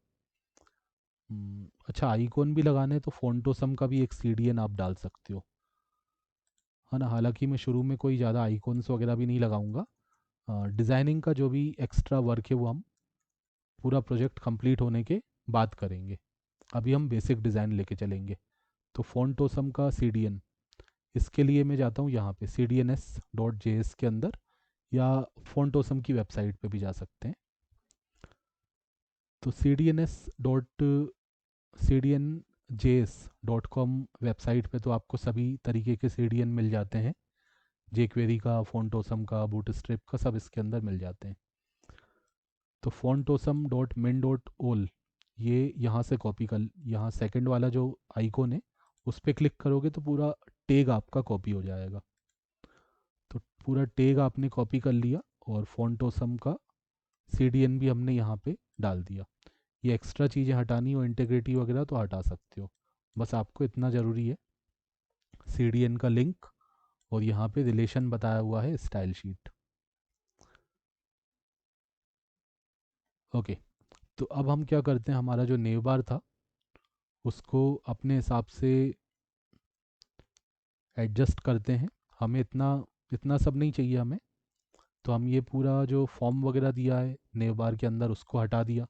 अच्छा, आइकॉन भी लगाने हैं तो फोंटोसम का भी एक CDN आप डाल सकते हो, है ना। हालांकि मैं शुरू में कोई ज़्यादा आइकॉन्स वगैरह भी नहीं लगाऊंगा, डिज़ाइनिंग का जो भी एक्स्ट्रा वर्क है वो हम पूरा प्रोजेक्ट कंप्लीट होने के बाद करेंगे। अभी हम बेसिक डिज़ाइन लेके चलेंगे। तो फोंटोसम का CDN, इसके लिए मैं जाता हूँ यहाँ पे cdns.js के अंदर, या फोंटोसम की वेबसाइट पे भी जा सकते हैं। तो cdns.cdnjs.com वेबसाइट पे तो आपको सभी तरीके के CDN मिल जाते हैं, jQuery का, फोंटोसम का, बूटस्ट्रैप का, सब इसके अंदर मिल जाते हैं। तो fontosum.min.ol, ये यहाँ से कॉपी कर, यहाँ सेकंड वाला जो आइकॉन है उस पर क्लिक करोगे तो पूरा टैग आपका कॉपी हो जाएगा। तो पूरा टैग आपने कॉपी कर लिया, और फोंटोसम का CDN भी हमने यहाँ पे डाल दिया। ये एक्स्ट्रा चीज़ें हटानी हो, इंटीग्रिटी वगैरह, तो हटा सकते हो, बस आपको इतना ज़रूरी है CDN का लिंक, और यहाँ पे रिलेशन बताया हुआ है स्टाइल शीट। ओके, तो अब हम क्या करते हैं, हमारा जो नेव बार था उसको अपने हिसाब से एडजस्ट करते हैं। हमें इतना इतना सब नहीं चाहिए हमें, तो हम ये पूरा जो फॉर्म वगैरह दिया है नेव बार के अंदर उसको हटा दिया।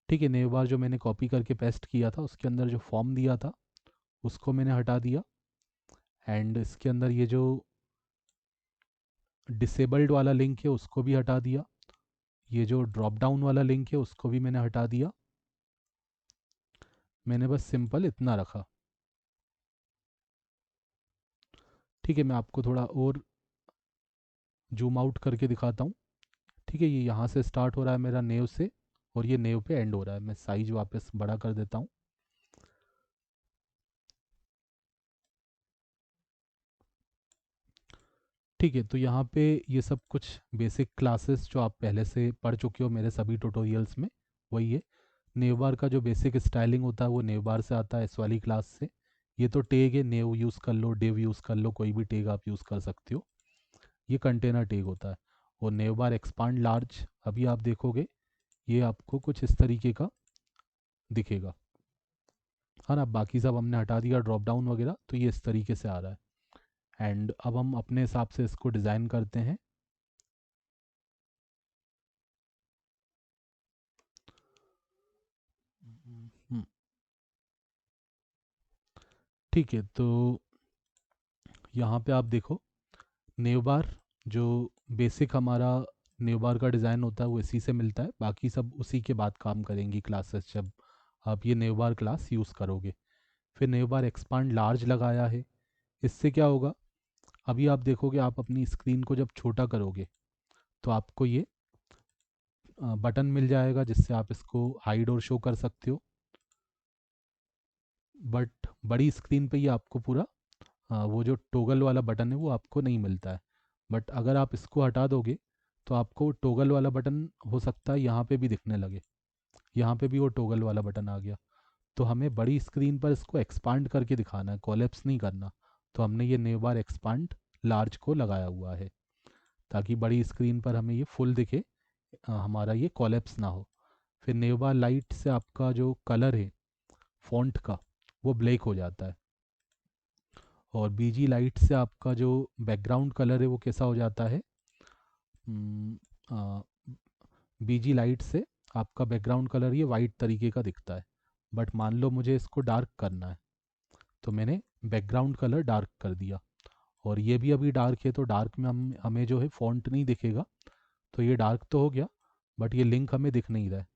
ठीक है, नेव बार जो मैंने कॉपी करके पेस्ट किया था उसके अंदर जो फॉर्म दिया था उसको मैंने हटा दिया, एंड इसके अंदर ये जो डिसेबल्ड वाला लिंक है उसको भी हटा दिया, ये जो ड्रॉप डाउन वाला लिंक है उसको भी मैंने हटा दिया। मैंने बस सिंपल इतना रखा। ठीक है, मैं आपको थोड़ा और जूम आउट करके दिखाता हूँ। ठीक है, ये यहाँ से स्टार्ट हो रहा है मेरा नेव से, और ये नेव पे एंड हो रहा है। मैं साइज वापस बड़ा कर देता हूँ। ठीक है, तो यहाँ पे ये सब कुछ बेसिक क्लासेस जो आप पहले से पढ़ चुके हो मेरे सभी ट्यूटोरियल्स में, वही है। नेव बार का जो बेसिक स्टाइलिंग होता है वो नेव बार से आता है, इस वाली क्लास से। ये तो टैग है, नेव यूज़ कर लो, डिव यूज़ कर लो, कोई भी टैग आप यूज़ कर सकते हो। ये कंटेनर टैग होता है। और नेव बार एक्सपांड लार्ज, अभी आप देखोगे ये आपको कुछ इस तरीके का दिखेगा, है ना। बाकी सब हमने हटा दिया ड्रॉप डाउन वगैरह, तो ये इस तरीके से आ रहा है। एंड अब हम अपने हिसाब से इसको डिज़ाइन करते हैं। हम्म, ठीक है, तो यहाँ पे आप देखो नेव बार जो बेसिक हमारा नेव बार का डिज़ाइन होता है वो इसी से मिलता है, बाकी सब उसी के बाद काम करेंगी क्लासेस जब आप ये नेव बार क्लास यूज़ करोगे। फिर नेव बार एक्सपांड लार्ज लगाया है, इससे क्या होगा, अभी आप देखोगे आप अपनी स्क्रीन को जब छोटा करोगे तो आपको ये बटन मिल जाएगा जिससे आप इसको हाइड और शो कर सकते हो। बट बड़ी स्क्रीन पे ये आपको पूरा वो जो टोगल वाला बटन है वो आपको नहीं मिलता है। बट अगर आप इसको हटा दोगे तो आपको टोगल वाला बटन हो सकता है यहाँ पे भी दिखने लगे, यहाँ पे भी वो टोगल वाला बटन आ गया। तो हमें बड़ी स्क्रीन पर इसको एक्सपांड करके दिखाना है, कोलैप्स नहीं करना। तो हमने ये नेव बार एक्सपांड लार्ज को लगाया हुआ है ताकि बड़ी स्क्रीन पर हमें ये फुल दिखे, हमारा ये कोलैप्स ना हो। फिर नेव बार लाइट से आपका जो कलर है फॉन्ट का वो ब्लैक हो जाता है, और बीजी लाइट से आपका जो बैकग्राउंड कलर है वो कैसा हो जाता है, बीजी लाइट से आपका बैकग्राउंड कलर ये वाइट तरीके का दिखता है। बट मान लो मुझे इसको डार्क करना है, तो मैंने बैकग्राउंड कलर डार्क कर दिया, और ये भी अभी डार्क है तो डार्क में हमें जो है फॉन्ट नहीं दिखेगा। तो ये डार्क तो हो गया बट ये लिंक हमें दिख नहीं रहा है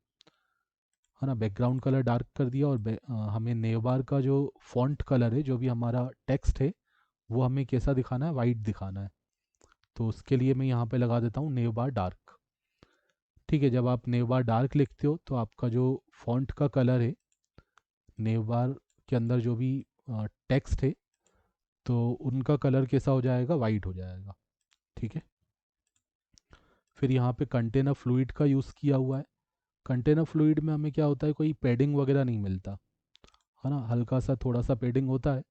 ना। बैकग्राउंड कलर डार्क कर दिया, और हमें नेव बार का जो फॉन्ट कलर है जो भी हमारा टेक्स्ट है वो हमें कैसा दिखाना है, वाइट दिखाना है। तो उसके लिए मैं यहाँ पे लगा देता हूँ नेव बार डार्क। ठीक है, जब आप नेव बार डार्क लिखते हो तो आपका जो फॉन्ट का कलर है नेव बार के अंदर जो भी टेक्स्ट है तो उनका कलर कैसा हो जाएगा, वाइट हो जाएगा। ठीक है, फिर यहाँ पे कंटेनर फ्लूइड का यूज़ किया हुआ है। कंटेनर फ्लूइड में हमें क्या होता है, कोई पेडिंग वगैरह नहीं मिलता, है ना। हल्का सा थोड़ा सा पेडिंग होता है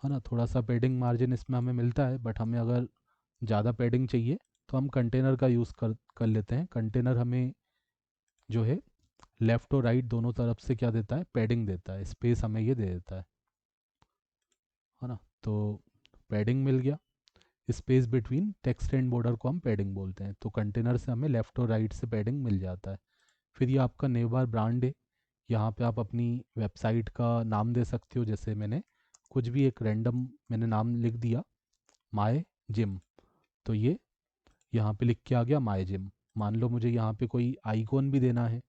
ना, थोड़ा सा पेडिंग मार्जिन इसमें हमें मिलता है। बट हमें अगर ज़्यादा पेडिंग चाहिए तो हम कंटेनर का यूज़ कर लेते हैं। कंटेनर हमें जो है लेफ़्ट और राइट दोनों तरफ से क्या देता है, पैडिंग देता है, स्पेस हमें ये दे देता है ना। तो पैडिंग मिल गया, space between text and border को हम पैडिंग बोलते हैं। तो कंटेनर से हमें लेफ़्ट और राइट से पैडिंग मिल जाता है। फिर ये आपका नेव बार ब्रांड है, यहाँ पे आप अपनी वेबसाइट का नाम दे सकते हो। जैसे मैंने कुछ भी एक रैंडम मैंने नाम लिख दिया, माय जिम, तो ये यहाँ पे लिख के आ गया माय जिम। मान लो मुझे यहाँ पे कोई आइकॉन भी देना है,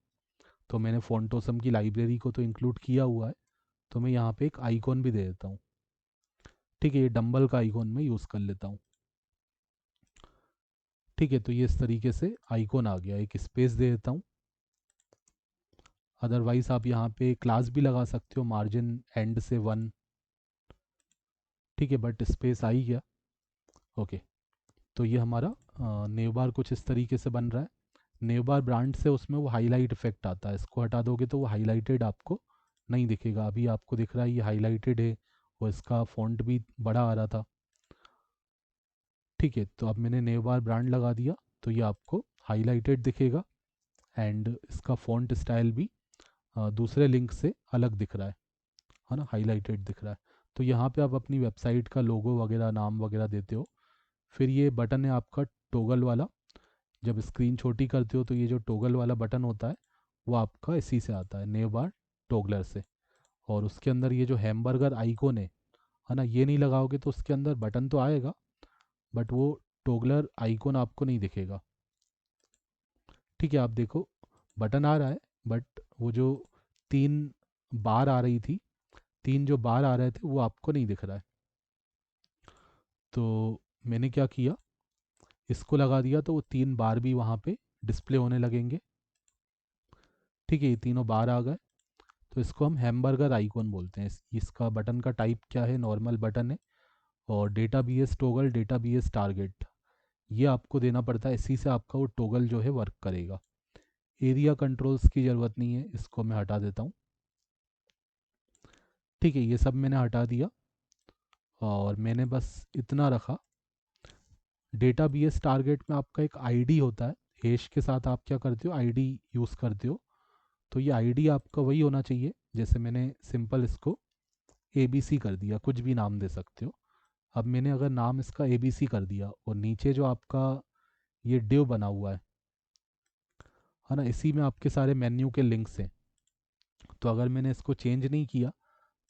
तो मैंने फोंटोसम की लाइब्रेरी को तो इंक्लूड किया हुआ है, तो मैं यहाँ पे एक आइकॉन भी दे देता हूँ। ठीक है, ये डंबल का आइकॉन मैं यूज़ कर लेता हूँ। ठीक है, तो ये इस तरीके से आइकॉन आ गया, एक स्पेस दे देता हूँ। अदरवाइज आप यहाँ पे क्लास भी लगा सकते हो, मार्जिन एंड से 1। ठीक है, बट स्पेस आ ही गया। ओके, तो ये हमारा नेव बार कुछ इस तरीके से बन रहा है। नेव बार ब्रांड से उसमें वो हाईलाइट इफेक्ट आता है, इसको हटा दोगे तो वो हाईलाइटेड आपको नहीं दिखेगा। अभी आपको दिख रहा है ये हाईलाइटेड है, और इसका फॉन्ट भी बड़ा आ रहा था। ठीक है, तो अब मैंने नेव बार ब्रांड लगा दिया तो ये आपको हाईलाइटेड दिखेगा, एंड इसका फॉन्ट स्टाइल भी दूसरे लिंक से अलग दिख रहा है ना, हाईलाइटेड दिख रहा है। तो यहाँ पे आप अपनी वेबसाइट का लोगो वगैरह नाम वगैरह देते हो। फिर ये बटन है आपका टोगल वाला, जब स्क्रीन छोटी करते हो तो ये जो टोगल वाला बटन होता है वो आपका इसी से आता है, नेव बार टोगलर से। और उसके अंदर ये जो हैमबर्गर आइकॉन है ना, ये नहीं लगाओगे तो उसके अंदर बटन तो आएगा बट वो टोगलर आइकॉन आपको नहीं दिखेगा। ठीक है, आप देखो बटन आ रहा है बट वो जो 3 बार आ रही थी, 3 जो बार आ रहे थे वो आपको नहीं दिख रहा है। तो मैंने क्या किया, इसको लगा दिया तो वो 3 बार भी वहाँ पे डिस्प्ले होने लगेंगे। ठीक है, ये तीनों बार आ गए, तो इसको हम हैमबर्गर आइकॉन बोलते हैं। इसका बटन का टाइप क्या है, नॉर्मल बटन है। और data B S toggle, data B S target, ये आपको देना पड़ता है, इसी से आपका वो टोगल जो है वर्क करेगा। एरिया कंट्रोल्स की ज़रूरत नहीं है, इसको मैं हटा देता हूँ। ठीक है, ये सब मैंने हटा दिया और मैंने बस इतना रखा डेटाबेस टारगेट में आपका एक आईडी होता है, हैश के साथ आप क्या करते हो, आईडी यूज़ करते हो। तो ये आईडी आपका वही होना चाहिए, जैसे मैंने सिंपल इसको ABC कर दिया, कुछ भी नाम दे सकते हो। अब मैंने अगर नाम इसका ABC कर दिया और नीचे जो आपका ये डिव बना हुआ है ना, इसी में आपके सारे मेन्यू के लिंक्स हैं। तो अगर मैंने इसको चेंज नहीं किया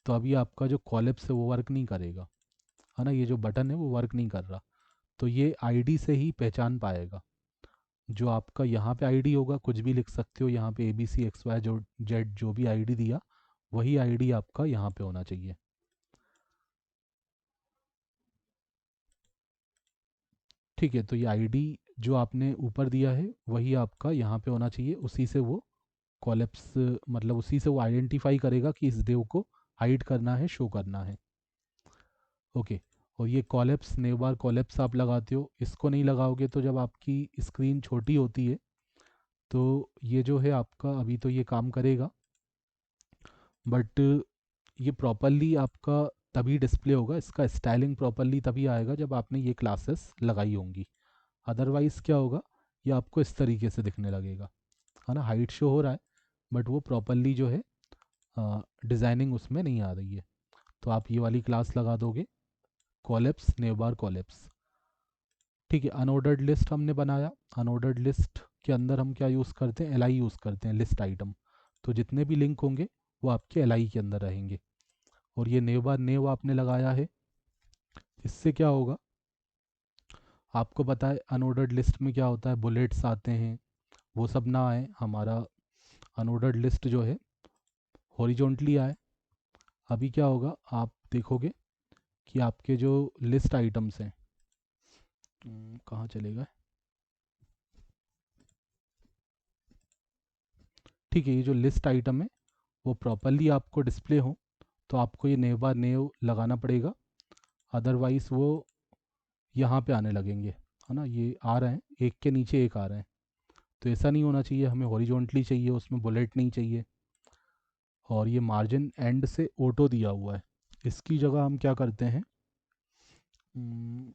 तो अभी आपका जो कॉलिप्स है वो वर्क नहीं करेगा, है ना, ये जो बटन है वो वर्क नहीं कर रहा। तो ये आईडी से ही पहचान पाएगा। जो आपका यहाँ पे आईडी होगा, कुछ भी लिख सकते हो यहाँ पे, ABC XY जो जेड जो भी आईडी दिया वही आईडी आपका यहाँ पे होना चाहिए। ठीक है, तो ये आईडी जो आपने ऊपर दिया है वही आपका यहाँ पे होना चाहिए, उसी से वो कॉलेप्स, मतलब उसी से वो आइडेंटिफाई करेगा कि इस डेव को हाइड करना है, शो करना है। ओके। और ये कॉलेप्स, नेव बार कॉलेप्स आप लगाते हो, इसको नहीं लगाओगे तो जब आपकी स्क्रीन छोटी होती है तो ये जो है आपका, अभी तो ये काम करेगा बट ये प्रॉपरली आपका तभी डिस्प्ले होगा, इसका स्टाइलिंग प्रॉपरली तभी आएगा जब आपने ये क्लासेस लगाई होंगी। अदरवाइज़ क्या होगा, ये आपको इस तरीके से दिखने लगेगा, है ना, हाइट शो हो रहा है बट वो प्रॉपरली जो है डिज़ाइनिंग उसमें नहीं आ रही है। तो आप ये वाली क्लास लगा दोगे, कॉलेप्स नेवबार कॉलेप्स। ठीक है, अनऑर्डर्ड लिस्ट हमने बनाया। अनऑर्डर्ड लिस्ट के अंदर हम क्या यूज़ करते हैं, LI यूज़ करते हैं, लिस्ट आइटम। तो जितने भी लिंक होंगे वो आपके LI के अंदर रहेंगे। और ये नेवबार नेव आपने लगाया है, इससे क्या होगा, आपको पता है अनऑर्डर्ड लिस्ट में क्या होता है, बुलेट्स आते हैं, वो सब ना आए, हमारा अनऑर्डर्ड लिस्ट जो है हॉरिजॉन्टली आए। अभी क्या होगा, आप देखोगे कि आपके जो लिस्ट आइटम्स हैं, कहाँ चलेगा, ठीक है, ये जो लिस्ट आइटम है वो प्रॉपरली आपको डिस्प्ले हो तो आपको ये नेव बार नेव लगाना पड़ेगा, अदरवाइज़ वो यहाँ पे आने लगेंगे, है ना, ये आ रहे हैं एक के नीचे एक आ रहे हैं। तो ऐसा नहीं होना चाहिए, हमें हॉरिजॉन्टली चाहिए, उसमें बुलेट नहीं चाहिए। और ये मार्जिन एंड से ऑटो दिया हुआ है, इसकी जगह हम क्या करते हैं, हम्म,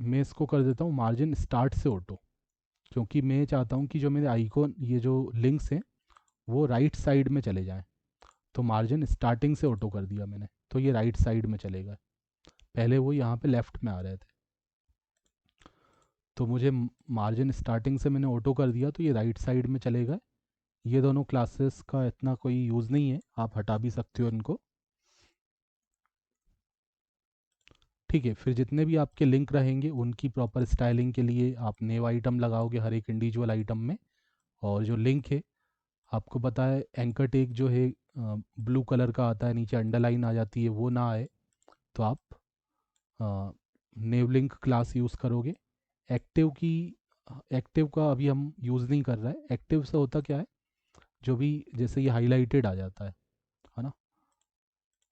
मैं इसको कर देता हूँ मार्जिन स्टार्ट से ऑटो, क्योंकि मैं चाहता हूँ कि जो मेरे आइकॉन, ये जो लिंक्स हैं वो राइट साइड में चले जाएं। तो मार्जिन स्टार्टिंग से ऑटो कर दिया मैंने, तो ये राइट साइड में चलेगा, पहले वो यहाँ पे लेफ़्ट में आ रहे थे। तो मुझे मार्जिन स्टार्टिंग से मैंने ऑटो कर दिया तो ये राइट साइड में चलेगा। ये दोनों क्लासेस का इतना कोई यूज़ नहीं है, आप हटा भी सकते हो इनको। ठीक है, फिर जितने भी आपके लिंक रहेंगे उनकी प्रॉपर स्टाइलिंग के लिए आप नेव आइटम लगाओगे हर एक इंडिविजुअल आइटम में। और जो लिंक है, आपको पता है एंकर टेक जो है ब्लू कलर का आता है, नीचे अंडरलाइन आ जाती है, वो ना आए तो आप नेव लिंक क्लास यूज़ करोगे। एक्टिव की, एक्टिव का अभी हम यूज़ नहीं कर रहे हैं। एक्टिव से होता क्या है, जो भी जैसे ये हाईलाइटेड आ जाता है ना,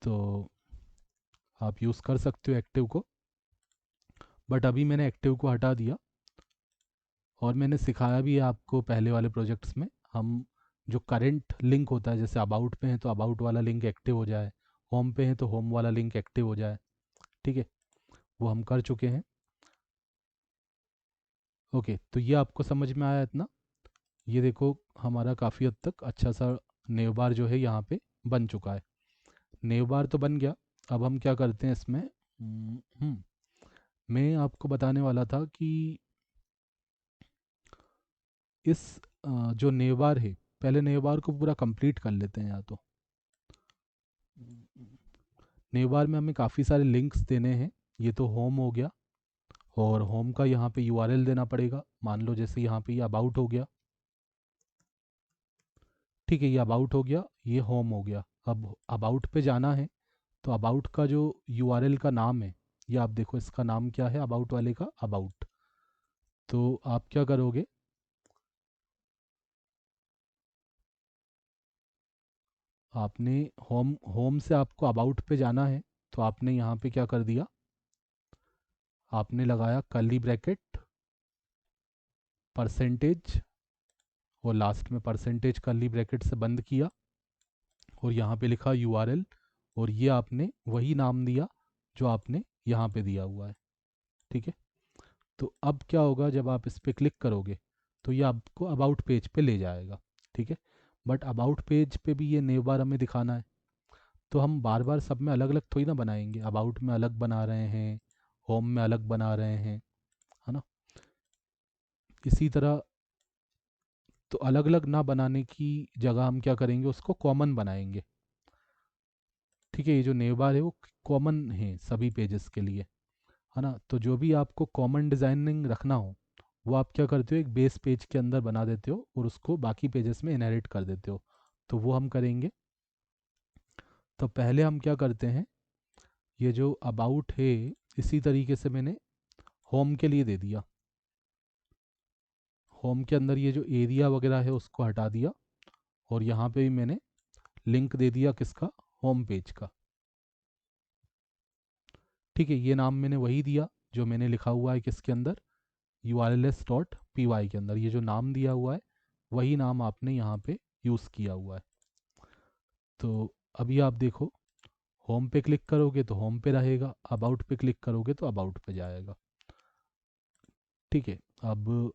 तो आप यूज़ कर सकते हो एक्टिव को, बट अभी मैंने एक्टिव को हटा दिया। और मैंने सिखाया भी है आपको पहले वाले प्रोजेक्ट्स में, हम जो करंट लिंक होता है, जैसे अबाउट पे हैं तो अबाउट वाला लिंक एक्टिव हो जाए, होम पे हैं तो होम वाला लिंक एक्टिव हो जाए। ठीक है, वो हम कर चुके हैं। ओके, तो ये आपको समझ में आया इतना। ये देखो, हमारा काफ़ी हद तक अच्छा सा नेव बार जो है यहाँ पे बन चुका है। नेव बार तो बन गया, अब हम क्या करते हैं इसमें, मैं आपको बताने वाला था कि इस जो नेव बार है, पहले नेव बार को पूरा कंप्लीट कर लेते हैं। या तो नेव बार में हमें काफ़ी सारे लिंक्स देने हैं। ये तो होम हो गया, और होम का यहाँ पे URL देना पड़ेगा। मान लो जैसे यहाँ पे ये अबाउट हो गया, ठीक है, ये अबाउट हो गया, ये होम हो गया। अब अबाउट पे जाना है तो अबाउट का जो URL का नाम है, ये आप देखो, इसका नाम क्या है अबाउट वाले का, अबाउट। तो आप क्या करोगे, आपने होम होम से आपको अबाउट पे जाना है, तो आपने यहाँ पे क्या कर दिया, आपने लगाया कर्ली ब्रैकेट, परसेंटेज, और लास्ट में परसेंटेज कर्ली ब्रैकेट से बंद किया, और यहाँ पे लिखा URL, और ये आपने वही नाम दिया जो आपने यहाँ पे दिया हुआ है। ठीक है, तो अब क्या होगा, जब आप इस पर क्लिक करोगे तो ये आपको अबाउट पेज पे ले जाएगा। ठीक है, बट अबाउट पेज पे भी ये नेव बार हमें दिखाना है, तो हम बार बार सब में अलग अलग थोड़ी ना बनाएंगे। अबाउट में अलग बना रहे हैं, होम में अलग बना रहे हैं, है ना। इसी तरह तो अलग अलग ना बनाने की जगह हम क्या करेंगे, उसको कॉमन बनाएंगे। ठीक है, ये जो नेव बार है वो कॉमन है सभी पेजेस के लिए, है ना। तो जो भी आपको कॉमन डिजाइनिंग रखना हो वो आप क्या करते हो, एक बेस पेज के अंदर बना देते हो और उसको बाकी पेजेस में इनहेरिट कर देते हो। तो वो हम करेंगे। तो पहले हम क्या करते हैं, ये जो अबाउट है इसी तरीके से मैंने होम के लिए दे दिया। होम के अंदर ये जो एरिया वगैरह है उसको हटा दिया, और यहाँ पे भी मैंने लिंक दे दिया किसका, होम पेज का। ठीक है, ये नाम मैंने वही दिया जो मैंने लिखा हुआ है किसके अंदर, urls.py के अंदर। ये जो नाम दिया हुआ है वही नाम आपने यहाँ पे यूज़ किया हुआ है। तो अभी आप देखो, होम पे क्लिक करोगे तो होम पे रहेगा, अबाउट पे क्लिक करोगे तो अबाउट पे जाएगा। ठीक है, अब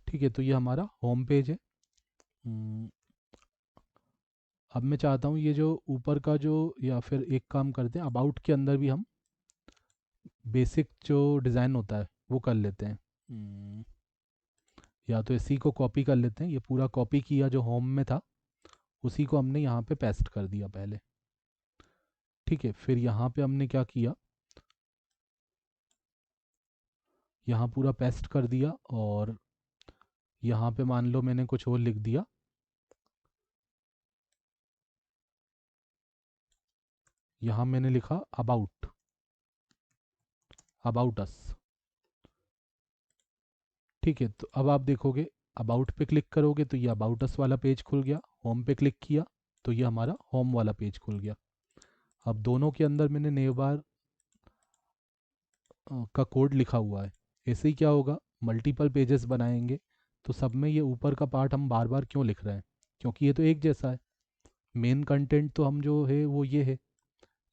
ठीक है, तो ये हमारा होम पेज है। हम्म, अब मैं चाहता हूँ ये जो ऊपर का जो, या फिर एक काम करते हैं, अबाउट के अंदर भी हम बेसिक जो डिज़ाइन होता है वो कर लेते हैं। या तो इसी को कॉपी कर लेते हैं, ये पूरा कॉपी किया जो होम में था उसी को हमने यहाँ पे पेस्ट कर दिया पहले। ठीक है, फिर यहाँ पे हमने क्या किया, यहाँ पूरा पेस्ट कर दिया, और यहाँ पे मान लो मैंने कुछ और लिख दिया। यहाँ मैंने लिखा अबाउट अस। ठीक है, तो अब आप देखोगे, अबाउट पे क्लिक करोगे तो ये अबाउट अस वाला पेज खुल गया, होम पे क्लिक किया तो ये हमारा होम वाला पेज खुल गया। अब दोनों के अंदर मैंने नेव बार का कोड लिखा हुआ है। ऐसे ही क्या होगा, मल्टीपल पेजेस बनाएंगे तो सब में ये ऊपर का पार्ट हम बार बार क्यों लिख रहे हैं, क्योंकि ये तो एक जैसा है। मेन कंटेंट तो हम जो है वो ये है,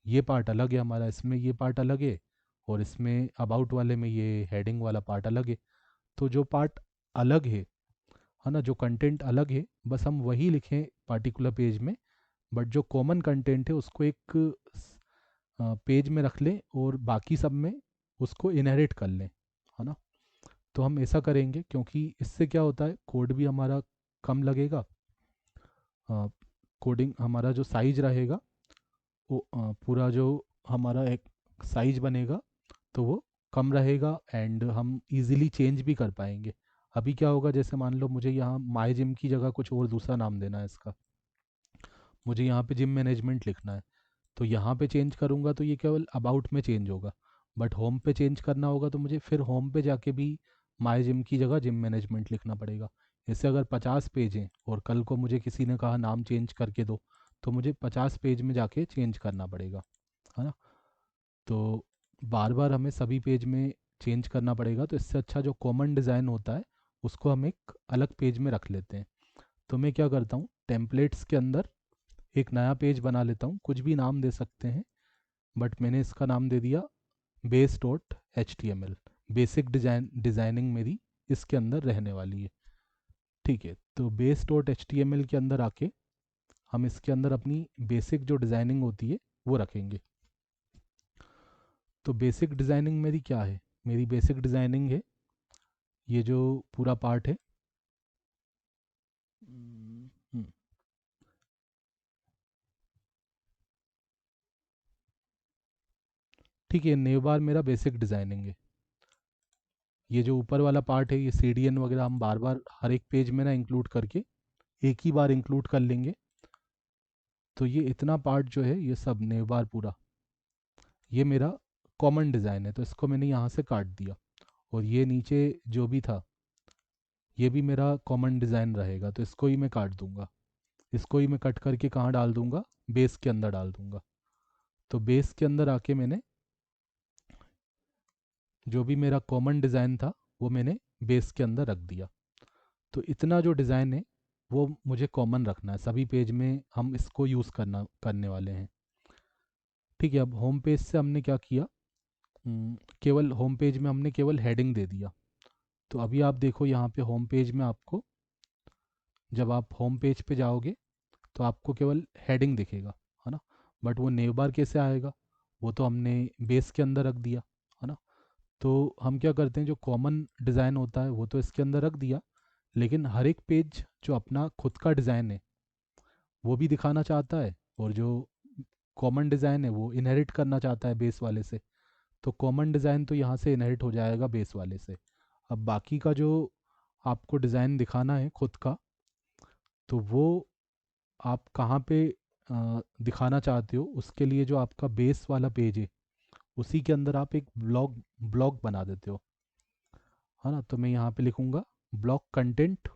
ये पार्ट अलग है हमारा, इसमें ये पार्ट अलग है, और इसमें अबाउट वाले में ये हेडिंग वाला पार्ट अलग है। तो जो पार्ट अलग है ना, जो कंटेंट अलग है, बस हम वही लिखें पार्टिकुलर पेज में। बट जो कॉमन कंटेंट है उसको एक पेज में रख लें और बाकी सब में उसको इनहेरिट कर लें, है ना। तो हम ऐसा करेंगे, क्योंकि इससे क्या होता है, कोड भी हमारा कम लगेगा। कोडिंग हमारा जो साइज रहेगा वो पूरा जो हमारा एक साइज बनेगा तो वो कम रहेगा, एंड हम इजीली चेंज भी कर पाएंगे। अभी क्या होगा, जैसे मान लो मुझे यहाँ माई जिम की जगह कुछ और दूसरा नाम देना है इसका, मुझे यहाँ पे जिम मैनेजमेंट लिखना है, तो यहाँ पे चेंज करूँगा तो ये केवल अबाउट में चेंज होगा। बट होम पे चेंज करना होगा तो मुझे फिर होम पे जाके भी माई जिम की जगह जिम मैनेजमेंट लिखना पड़ेगा। जैसे अगर 50 पेज हैं और कल को मुझे किसी ने कहा नाम चेंज करके दो, तो मुझे 50 पेज में जाके चेंज करना पड़ेगा, है ना। तो बार बार हमें सभी पेज में चेंज करना पड़ेगा, तो इससे अच्छा जो कॉमन डिज़ाइन होता है उसको हम एक अलग पेज में रख लेते हैं। तो मैं क्या करता हूँ, टेम्पलेट्स के अंदर एक नया पेज बना लेता हूँ, कुछ भी नाम दे सकते हैं, बट मैंने इसका नाम दे दिया base.html। बेसिक डिज़ाइनिंग मेरी इसके अंदर रहने वाली है। ठीक है, तो base.html के अंदर आके हम इसके अंदर अपनी बेसिक जो डिज़ाइनिंग होती है वो रखेंगे। तो बेसिक डिज़ाइनिंग मेरी क्या है, मेरी बेसिक डिज़ाइनिंग है ये जो पूरा पार्ट है। हम्म, ठीक है, नेव बार मेरा बेसिक डिज़ाइनिंग है। ये जो ऊपर वाला पार्ट है ये CDN वगैरह हम बार बार हर एक पेज में ना इंक्लूड करके एक ही बार इंक्लूड कर लेंगे। तो ये इतना पार्ट जो है ये सब नेव बार पूरा, ये मेरा कॉमन डिज़ाइन है, तो इसको मैंने यहाँ से काट दिया। और ये नीचे जो भी था ये भी मेरा कॉमन डिज़ाइन रहेगा, तो इसको ही मैं काट दूंगा। इसको ही मैं कट करके कहाँ डाल दूंगा, बेस के अंदर डाल दूंगा। तो बेस के अंदर आके मैंने जो भी मेरा कॉमन डिज़ाइन था वो मैंने बेस के अंदर रख दिया। तो इतना जो डिज़ाइन है वो मुझे कॉमन रखना है, सभी पेज में हम इसको यूज़ करने वाले हैं। ठीक है, अब होम पेज से हमने क्या किया, केवल होम पेज में हमने केवल हेडिंग दे दिया। तो अभी आप देखो यहाँ पे होम पेज में आपको, जब आप होम पेज पे जाओगे तो आपको केवल हेडिंग दिखेगा, है ना। बट वो नेव बार कैसे आएगा, वो तो हमने बेस के अंदर रख दिया, है ना। तो हम क्या करते हैं, जो कॉमन डिज़ाइन होता है वो तो इसके अंदर रख दिया, लेकिन हर एक पेज जो अपना खुद का डिज़ाइन है वो भी दिखाना चाहता है, और जो कॉमन डिज़ाइन है वो इनहेरिट करना चाहता है बेस वाले से। तो कॉमन डिज़ाइन तो यहाँ से इनहेरिट हो जाएगा बेस वाले से। अब बाकी का जो आपको डिज़ाइन दिखाना है खुद का, तो वो आप कहाँ पे दिखाना चाहते हो, उसके लिए जो आपका बेस वाला पेज है उसी के अंदर आप एक ब्लॉग ब्लॉग बना देते हो, है ना। तो मैं यहाँ पे लिखूँगा ब्लॉग कंटेंट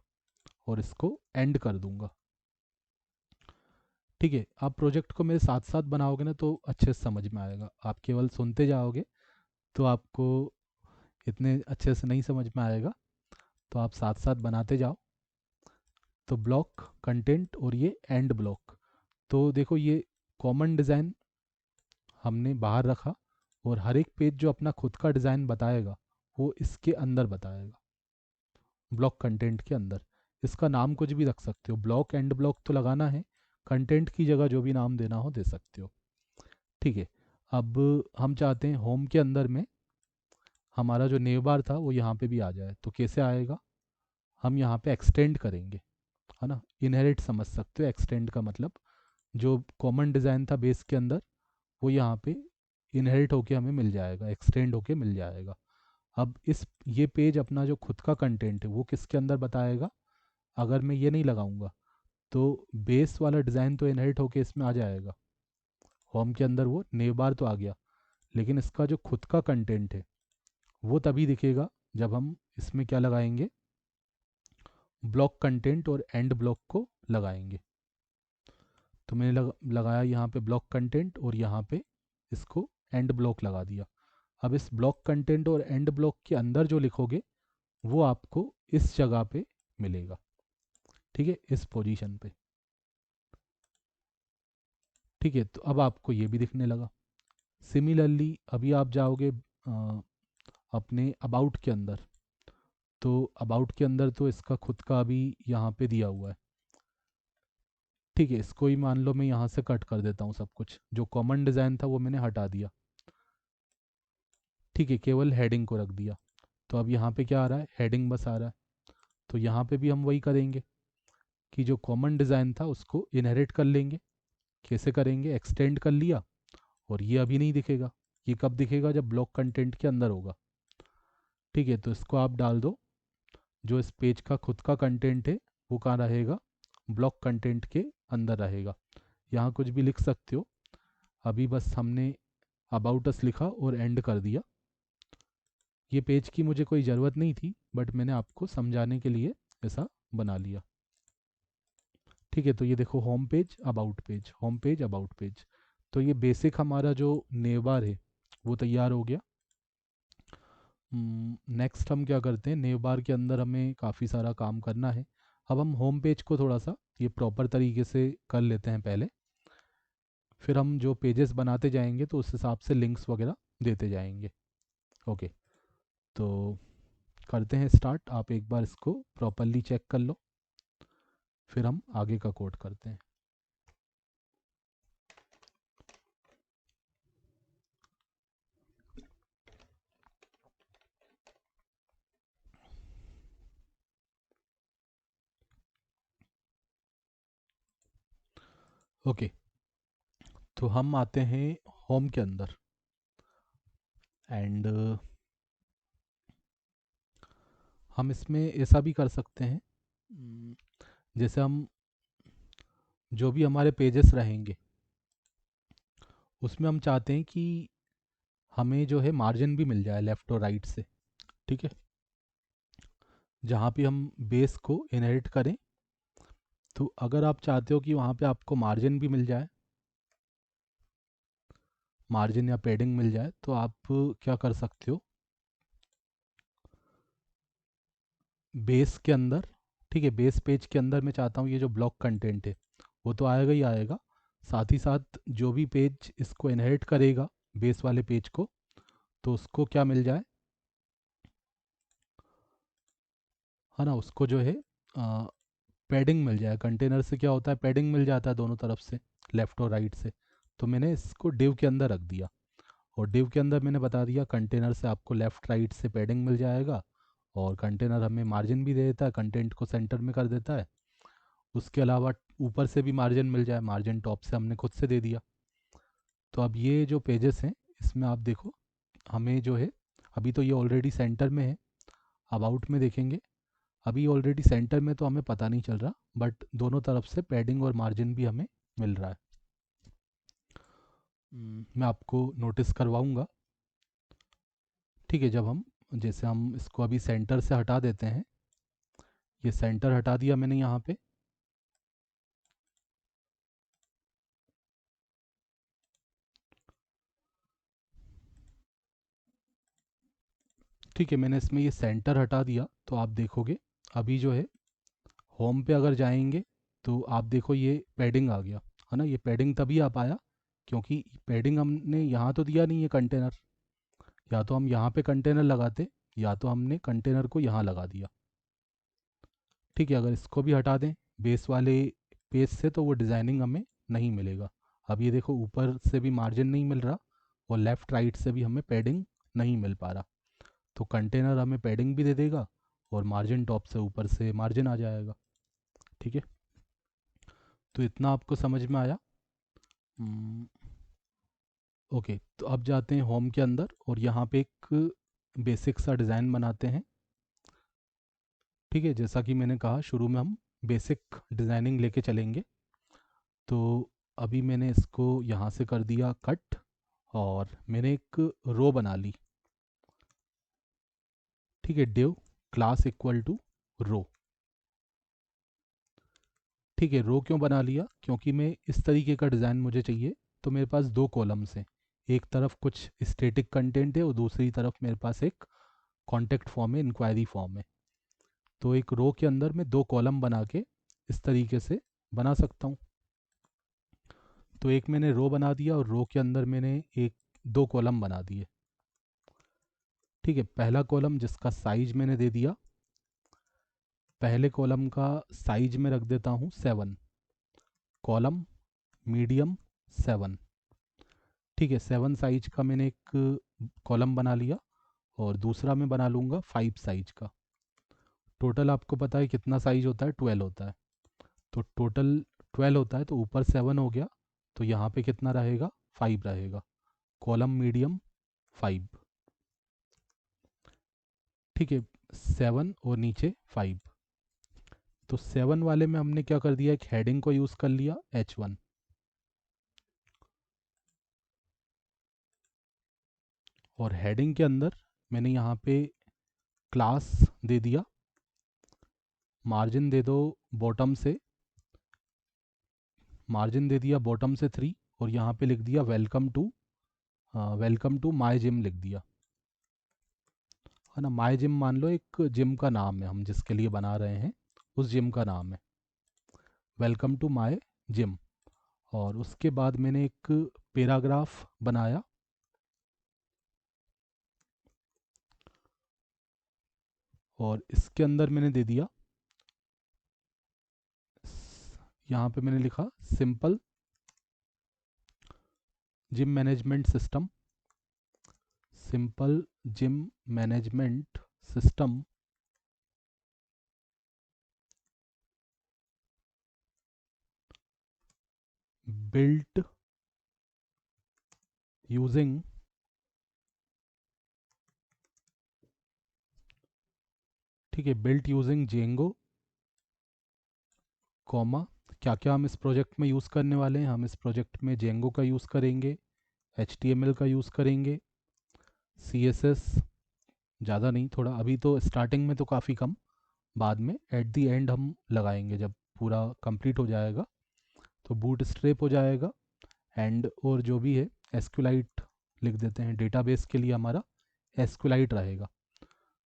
और इसको एंड कर दूँगा। ठीक है, आप प्रोजेक्ट को मेरे साथ साथ बनाओगे ना तो अच्छे से समझ में आएगा। आप केवल सुनते जाओगे तो आपको इतने अच्छे से नहीं समझ में आएगा, तो आप साथ साथ बनाते जाओ। तो ब्लॉक कंटेंट और ये एंड ब्लॉक, तो देखो ये कॉमन डिज़ाइन हमने बाहर रखा, और हर एक पेज जो अपना खुद का डिज़ाइन बताएगा वो इसके अंदर बताएगा, ब्लॉक कंटेंट के अंदर। इसका नाम कुछ भी रख सकते हो, ब्लॉक एंड ब्लॉक तो लगाना है, कंटेंट की जगह जो भी नाम देना हो दे सकते हो। ठीक है, अब हम चाहते हैं होम के अंदर में हमारा जो नेव बार था वो यहाँ पे भी आ जाए। तो कैसे आएगा, हम यहाँ पे एक्सटेंड करेंगे, है ना। इनहेरिट समझ सकते हो, एक्सटेंड का मतलब जो कॉमन डिज़ाइन था बेस के अंदर वो यहाँ पे इनहेरिट होके हमें मिल जाएगा, एक्सटेंड होके मिल जाएगा। अब इस ये पेज अपना जो खुद का कंटेंट है वो किसके अंदर बताएगा, अगर मैं ये नहीं लगाऊंगा तो बेस वाला डिज़ाइन तो इनहेरिट होके इसमें आ जाएगा, होम के अंदर वो नेव बार तो आ गया, लेकिन इसका जो खुद का कंटेंट है वो तभी दिखेगा जब हम इसमें क्या लगाएंगे, ब्लॉक कंटेंट और एंड ब्लॉक को लगाएंगे। तो मैंने लगाया यहाँ पे ब्लॉक कंटेंट और यहाँ पे इसको एंड ब्लॉक लगा दिया। अब इस ब्लॉक कंटेंट और एंड ब्लॉक के अंदर जो लिखोगे वो आपको इस जगह पे मिलेगा, ठीक है, इस पोजीशन पे। ठीक है, तो अब आपको ये भी दिखने लगा। सिमिलरली अभी आप जाओगे अपने अबाउट के अंदर, तो अबाउट के अंदर तो इसका खुद का अभी यहाँ पे दिया हुआ है। ठीक है, इसको ही मान लो मैं यहाँ से कट कर देता हूँ, सब कुछ जो कॉमन डिज़ाइन था वो मैंने हटा दिया। ठीक है, केवल हेडिंग को रख दिया। तो अब यहाँ पे क्या आ रहा है, हेडिंग बस आ रहा है। तो यहाँ पे भी हम वही करेंगे कि जो कॉमन डिज़ाइन था उसको इनहेरिट कर लेंगे। कैसे करेंगे, एक्सटेंड कर लिया, और ये अभी नहीं दिखेगा, ये कब दिखेगा, जब ब्लॉक कंटेंट के अंदर होगा। ठीक है, तो इसको आप डाल दो, जो इस पेज का खुद का कंटेंट है वो कहाँ रहेगा, ब्लॉक कंटेंट के अंदर रहेगा। यहाँ कुछ भी लिख सकते हो, अभी बस हमने अबाउट अस लिखा और एंड कर दिया। ये पेज की मुझे कोई ज़रूरत नहीं थी, बट मैंने आपको समझाने के लिए ऐसा बना लिया। ठीक है, तो ये देखो home page about page, home page about page. तो ये बेसिक हमारा जो नेवबार है वो तैयार हो गया। नेक्स्ट हम क्या करते हैं, नेव बार के अंदर हमें काफ़ी सारा काम करना है। अब हम होम पेज को थोड़ा सा ये प्रॉपर तरीके से कर लेते हैं पहले, फिर हम जो पेजेस बनाते जाएंगे तो उस हिसाब से लिंक्स वगैरह देते जाएंगे। ओके, तो करते हैं स्टार्ट। आप एक बार इसको प्रॉपरली चेक कर लो, फिर हम आगे का कोड करते हैं। ओके, तो हम आते हैं होम के अंदर, एंड हम इसमें ऐसा भी कर सकते हैं, जैसे हम जो भी हमारे पेजेस रहेंगे उसमें हम चाहते हैं कि हमें जो है मार्जिन भी मिल जाए लेफ़्ट और राइट से। ठीक है, जहाँ पे हम बेस को इनहेरिट करें, तो अगर आप चाहते हो कि वहाँ पे आपको मार्जिन भी मिल जाए, मार्जिन या पेडिंग मिल जाए, तो आप क्या कर सकते हो, बेस के अंदर, ठीक है, बेस पेज के अंदर मैं चाहता हूँ ये जो ब्लॉक कंटेंट है वो तो आएगा ही आएगा, साथ ही साथ जो भी पेज इसको इनहेरिट करेगा बेस वाले पेज को, तो उसको क्या मिल जाए, है ना, उसको जो है पैडिंग मिल जाए। कंटेनर से क्या होता है, पैडिंग मिल जाता है दोनों तरफ से, लेफ़्ट और राइट से। तो मैंने इसको डिव के अंदर रख दिया, और डिव के अंदर मैंने बता दिया कंटेनर से आपको लेफ़्ट राइट से पैडिंग मिल जाएगा, और कंटेनर हमें मार्जिन भी दे देता है, कंटेंट को सेंटर में कर देता है। उसके अलावा ऊपर से भी मार्जिन मिल जाए, मार्जिन टॉप से हमने खुद से दे दिया। तो अब ये जो पेजेस हैं इसमें आप देखो, हमें जो है अभी तो ये ऑलरेडी सेंटर में है। अबाउट में देखेंगे, अभी ऑलरेडी सेंटर में तो हमें पता नहीं चल रहा, बट दोनों तरफ से पैडिंग और मार्जिन भी हमें मिल रहा है। मैं आपको नोटिस करवाऊंगा। ठीक है, जब हम, जैसे हम इसको अभी सेंटर से हटा देते हैं, ये सेंटर हटा दिया मैंने यहाँ पे। ठीक है, मैंने इसमें ये सेंटर हटा दिया, तो आप देखोगे अभी जो है होम पे अगर जाएंगे तो आप देखो ये पैडिंग आ गया, है ना। ये पैडिंग तभी आ पाया क्योंकि पैडिंग हमने यहाँ तो दिया नहीं है कंटेनर, या तो हम यहाँ पे कंटेनर लगाते, या तो हमने कंटेनर को यहाँ लगा दिया। ठीक है, अगर इसको भी हटा दें बेस वाले पेज से तो वो डिज़ाइनिंग हमें नहीं मिलेगा। अब ये देखो ऊपर से भी मार्जिन नहीं मिल रहा, और लेफ़्ट राइट से भी हमें पैडिंग नहीं मिल पा रहा। तो कंटेनर हमें पैडिंग भी दे देगा, और मार्जिन टॉप से ऊपर से मार्जिन आ जाएगा। ठीक है, तो इतना आपको समझ में आया। ओके, तो अब जाते हैं होम के अंदर, और यहाँ पे एक बेसिक सा डिज़ाइन बनाते हैं। ठीक है, जैसा कि मैंने कहा शुरू में हम बेसिक डिज़ाइनिंग लेके चलेंगे। तो अभी मैंने इसको यहाँ से कर दिया कट, और मैंने एक रो बना ली। ठीक है, डिव क्लास इक्वल टू रो। ठीक है, रो क्यों बना लिया, क्योंकि मैं इस तरीके का डिज़ाइन मुझे चाहिए। तो मेरे पास दो कॉलम्स हैं, एक तरफ कुछ स्टैटिक कंटेंट है और दूसरी तरफ मेरे पास एक कॉन्टेक्ट फॉर्म है, इंक्वायरी फॉर्म है। तो एक रो के अंदर मैं दो कॉलम बना के इस तरीके से बना सकता हूँ। तो एक मैंने रो बना दिया, और रो के अंदर मैंने एक दो कॉलम बना दिए। ठीक है, पहला कॉलम जिसका साइज मैंने दे दिया, पहले कॉलम का साइज में रख देता हूँ 7, कॉलम मीडियम 7। ठीक है, 7 साइज का मैंने एक कॉलम बना लिया, और दूसरा मैं बना लूँगा 5 साइज का। टोटल आपको पता है कितना साइज होता है, 12 होता है। तो टोटल 12 होता है, तो ऊपर 7 हो गया, तो यहाँ पे कितना रहेगा, 5 रहेगा। Column medium 5। ठीक है, 7 और नीचे 5। तो 7 वाले में हमने क्या कर दिया, एक हेडिंग को यूज़ कर लिया H1, और हेडिंग के अंदर मैंने यहाँ पे क्लास दे दिया, मार्जिन दे दो बॉटम से, मार्जिन दे दिया बॉटम से 3, और यहाँ पे लिख दिया वेलकम टू माई जिम लिख दिया, है ना। माई जिम मान लो एक जिम का नाम है, हम जिसके लिए बना रहे हैं उस जिम का नाम है, वेलकम टू माई जिम। और उसके बाद मैंने एक पैराग्राफ बनाया, और इसके अंदर मैंने दे दिया, यहाँ पे मैंने लिखा simple gym management system, simple gym management system built using, ठीक है, बिल्ट यूजिंग जेंगो, कॉमा, क्या क्या हम इस प्रोजेक्ट में यूज़ करने वाले हैं, हम इस प्रोजेक्ट में जेंगो का यूज़ करेंगे, HTML का यूज़ करेंगे, CSS ज़्यादा नहीं, थोड़ा अभी तो स्टार्टिंग में तो काफ़ी कम, बाद में एट दी एंड हम लगाएंगे जब पूरा कंप्लीट हो जाएगा। तो बूट स्ट्रैप हो जाएगा, एंड और जो भी है एसक्यूलाइट लिख देते हैं, डेटाबेस के लिए हमारा एसक्यूलाइट रहेगा।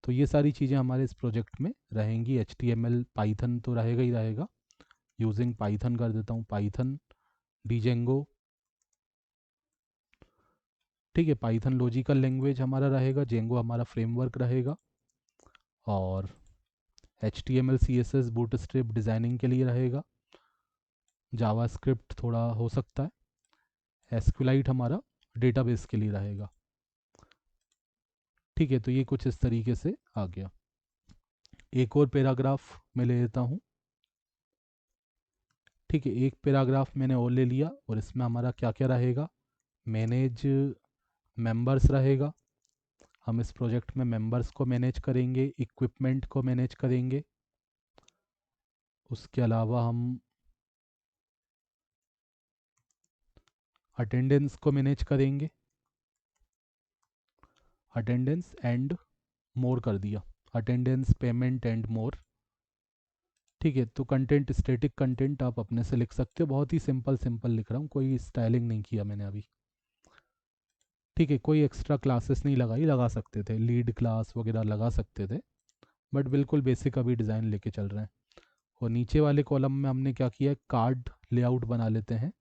तो ये सारी चीज़ें हमारे इस प्रोजेक्ट में रहेंगी। HTML पाइथन तो रहेगा ही रहेगा, यूजिंग पाइथन कर देता हूँ, पाइथन डीजेंगो, ठीक है। पाइथन लॉजिकल लैंग्वेज हमारा रहेगा, जेंगो हमारा फ्रेमवर्क रहेगा, और HTML CSS बूटस्ट्रैप डिज़ाइनिंग के लिए रहेगा, जावास्क्रिप्ट थोड़ा हो सकता है, एसक्यूलाइट हमारा डेटाबेस के लिए रहेगा, ठीक है। तो ये कुछ इस तरीके से आ गया। एक और पैराग्राफ मैं ले लेता हूँ, ठीक है। एक पैराग्राफ मैंने और ले लिया, और इसमें हमारा क्या क्या रहेगा, मैनेज मेंबर्स रहेगा, हम इस प्रोजेक्ट में मेंबर्स को मैनेज करेंगे, इक्विपमेंट को मैनेज करेंगे, उसके अलावा हम अटेंडेंस को मैनेज करेंगे, अटेंडेंस एंड मोर कर दिया, अटेंडेंस पेमेंट एंड मोर, ठीक है। तो कंटेंट, स्टैटिक कंटेंट आप अपने से लिख सकते हो, बहुत ही सिंपल सिंपल लिख रहा हूँ, कोई स्टाइलिंग नहीं किया मैंने अभी, ठीक है। कोई एक्स्ट्रा क्लासेस नहीं लगाई, लगा सकते थे, लीड क्लास वगैरह लगा सकते थे, बट बिल्कुल बेसिक अभी डिज़ाइन लेके चल रहे हैं। और नीचे वाले कॉलम में हमने क्या किया है, कार्ड लेआउट बना लेते हैं,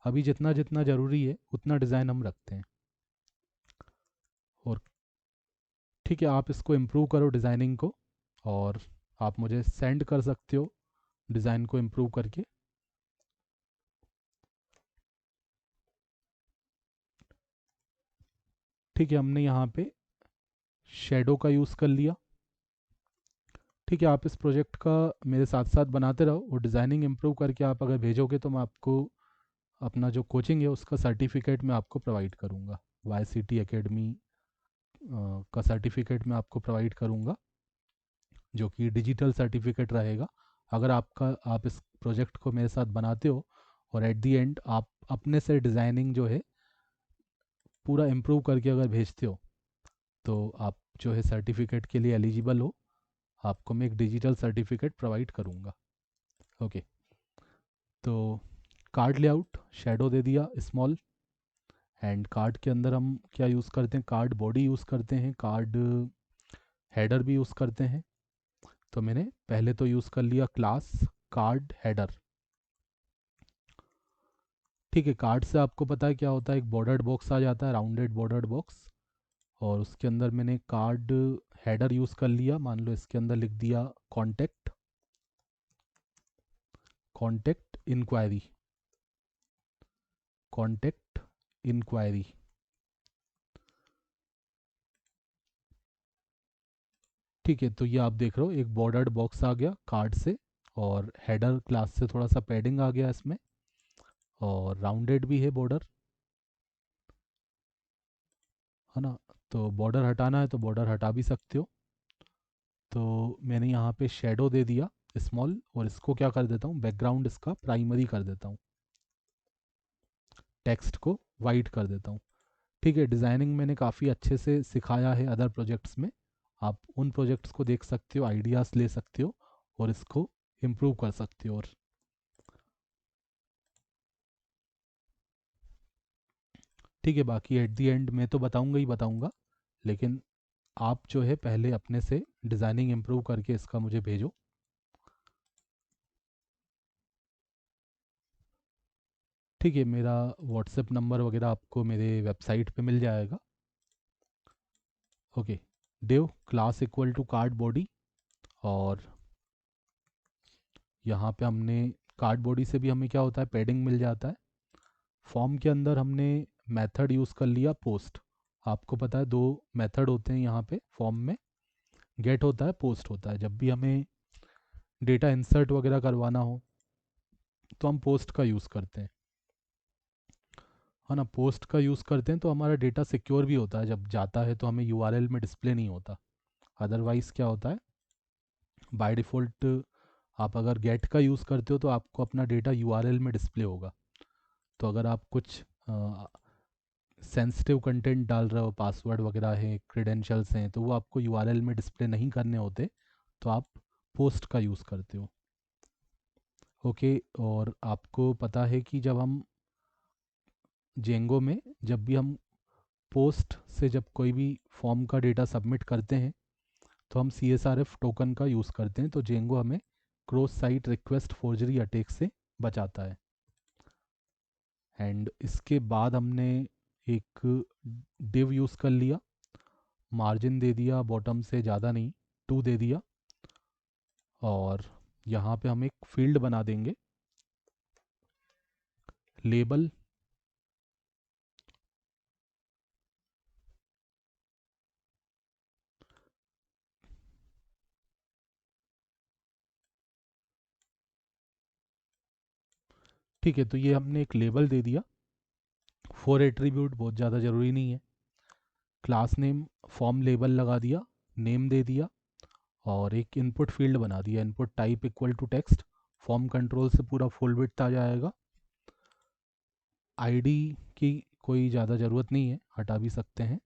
अभी जितना जितना ज़रूरी है उतना डिज़ाइन हम रखते हैं, और ठीक है। आप इसको इम्प्रूव करो डिज़ाइनिंग को, और आप मुझे सेंड कर सकते हो डिज़ाइन को इम्प्रूव करके, ठीक है। हमने यहाँ पे शेडो का यूज़ कर लिया, ठीक है। आप इस प्रोजेक्ट का मेरे साथ साथ बनाते रहो, और डिज़ाइनिंग इम्प्रूव करके आप अगर भेजोगे तो मैं आपको अपना जो कोचिंग है उसका सर्टिफिकेट मैं आपको प्रोवाइड करूँगा, YCT एकेडमी का सर्टिफिकेट मैं आपको प्रोवाइड करूँगा, जो कि डिजिटल सर्टिफिकेट रहेगा। अगर आप इस प्रोजेक्ट को मेरे साथ बनाते हो, और एट दी एंड आप अपने से डिज़ाइनिंग जो है पूरा इम्प्रूव करके अगर भेजते हो, तो आप जो है सर्टिफिकेट के लिए एलिजिबल हो, आपको मैं एक डिजिटल सर्टिफिकेट प्रोवाइड करूँगा, ओके। तो कार्ड लेआउट शेडो दे दिया स्मॉल, एंड कार्ड के अंदर हम क्या यूज़ करते हैं, कार्ड बॉडी यूज़ करते हैं, कार्ड हेडर भी यूज़ करते हैं। तो मैंने पहले तो यूज़ कर लिया क्लास कार्ड हेडर, ठीक है। कार्ड से आपको पता है क्या होता है, एक बॉर्डर्ड बॉक्स आ जाता है, राउंडेड बॉर्डर्ड बॉक्स, और उसके अंदर मैंने कार्ड हेडर यूज़ कर लिया, मान लो इसके अंदर लिख दिया contact, contact inquiry, contact inquiry, ठीक है। तो ये आप देख रहे हो एक बॉर्डर्ड बॉक्स आ गया कार्ड से, और हेडर क्लास से थोड़ा सा पैडिंग आ गया इसमें, और राउंडेड भी है बॉर्डर, है ना। तो बॉर्डर हटाना है तो बॉर्डर हटा भी सकते हो। तो मैंने यहाँ पे शेडो दे दिया स्मॉल, और इसको क्या कर देता हूँ, बैकग्राउंड इसका प्राइमरी कर देता हूँ, टेक्स्ट को वाइट कर देता हूँ, ठीक है। डिज़ाइनिंग मैंने काफ़ी अच्छे से सिखाया है अदर प्रोजेक्ट्स में, आप उन प्रोजेक्ट्स को देख सकते हो, आइडियाज़ ले सकते हो, और इसको इम्प्रूव कर सकते हो, और ठीक है। बाकी एट दी एंड मैं तो बताऊंगा ही बताऊंगा, लेकिन आप जो है पहले अपने से डिज़ाइनिंग इम्प्रूव करके इसका मुझे भेजो, ठीक है। मेरा व्हाट्सएप नंबर वगैरह आपको मेरे वेबसाइट पे मिल जाएगा, okay. Div class equal to card body, और यहाँ पे हमने कार्ड बॉडी से भी हमें क्या होता है, पैडिंग मिल जाता है। फॉर्म के अंदर हमने मेथड यूज़ कर लिया पोस्ट, आपको पता है दो मेथड होते हैं यहाँ पे फॉर्म में, गेट होता है, पोस्ट होता है। जब भी हमें डेटा इंसर्ट वगैरह करवाना हो तो हम पोस्ट का यूज़ करते हैं, है ना। पोस्ट का यूज़ करते हैं तो हमारा डेटा सिक्योर भी होता है, जब जाता है तो हमें यूआरएल में डिस्प्ले नहीं होता। अदरवाइज़ क्या होता है, बाय डिफ़ॉल्ट आप अगर गेट का यूज़ करते हो तो आपको अपना डेटा यूआरएल में डिस्प्ले होगा। तो अगर आप कुछ सेंसिटिव कंटेंट डाल रहे हो, पासवर्ड वगैरह है, क्रेडेंशियल्स हैं, तो वो आपको यूआरएल में डिस्प्ले नहीं करने होते, तो आप पोस्ट का यूज़ करते हो, ओके। और आपको पता है कि जब हम जेंगो में, जब भी हम पोस्ट से जब कोई भी फॉर्म का डेटा सबमिट करते हैं तो हम CSRF टोकन का यूज़ करते हैं, तो जेंगो हमें cross site request forgery attack से बचाता है। एंड इसके बाद हमने एक डिव यूज़ कर लिया, मार्जिन दे दिया बॉटम से ज़्यादा नहीं, 2 दे दिया, और यहाँ पे हम एक फील्ड बना देंगे लेबल। ठीक है, तो ये हमने एक लेबल दे दिया। 4 एट्रीब्यूट बहुत ज़्यादा ज़रूरी नहीं है। क्लास नेम फॉर्म लेबल लगा दिया, नेम दे दिया, और एक इनपुट फील्ड बना दिया, input type equal to text. Form control से पूरा फुल विड्थ आ जाएगा। आईडी की कोई ज़्यादा ज़रूरत नहीं है, हटा भी सकते हैं।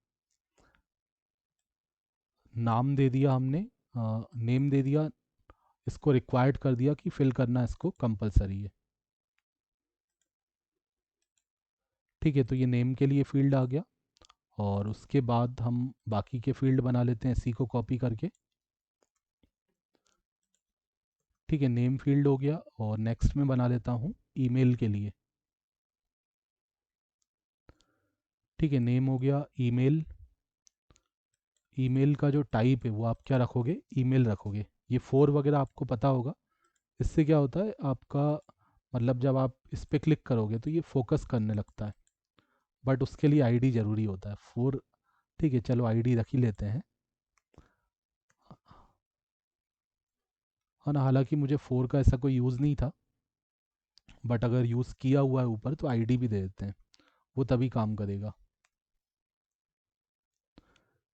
नाम दे दिया हमने, नेम दे दिया, इसको रिक्वायर्ड कर दिया कि फिल करना इसको कंपलसरी है। ठीक है, तो ये नेम के लिए फील्ड आ गया, और उसके बाद हम बाकी के फील्ड बना लेते हैं इसी को कॉपी करके। ठीक है, नेम फील्ड हो गया, और नेक्स्ट में बना लेता हूँ ईमेल के लिए। ठीक है, नेम हो गया ईमेल। ईमेल का जो टाइप है वो आप क्या रखोगे, ईमेल रखोगे। ये 4 वगैरह आपको पता होगा। इससे क्या होता है आपका, मतलब जब आप इस पर क्लिक करोगे तो ये फोकस करने लगता है, बट उसके लिए आईडी ज़रूरी होता है 4। ठीक है, चलो आईडी रख ही लेते हैं, है ना। हालांकि मुझे 4 का ऐसा कोई यूज़ नहीं था, बट अगर यूज़ किया हुआ है ऊपर तो आईडी भी दे देते हैं, वो तभी काम करेगा।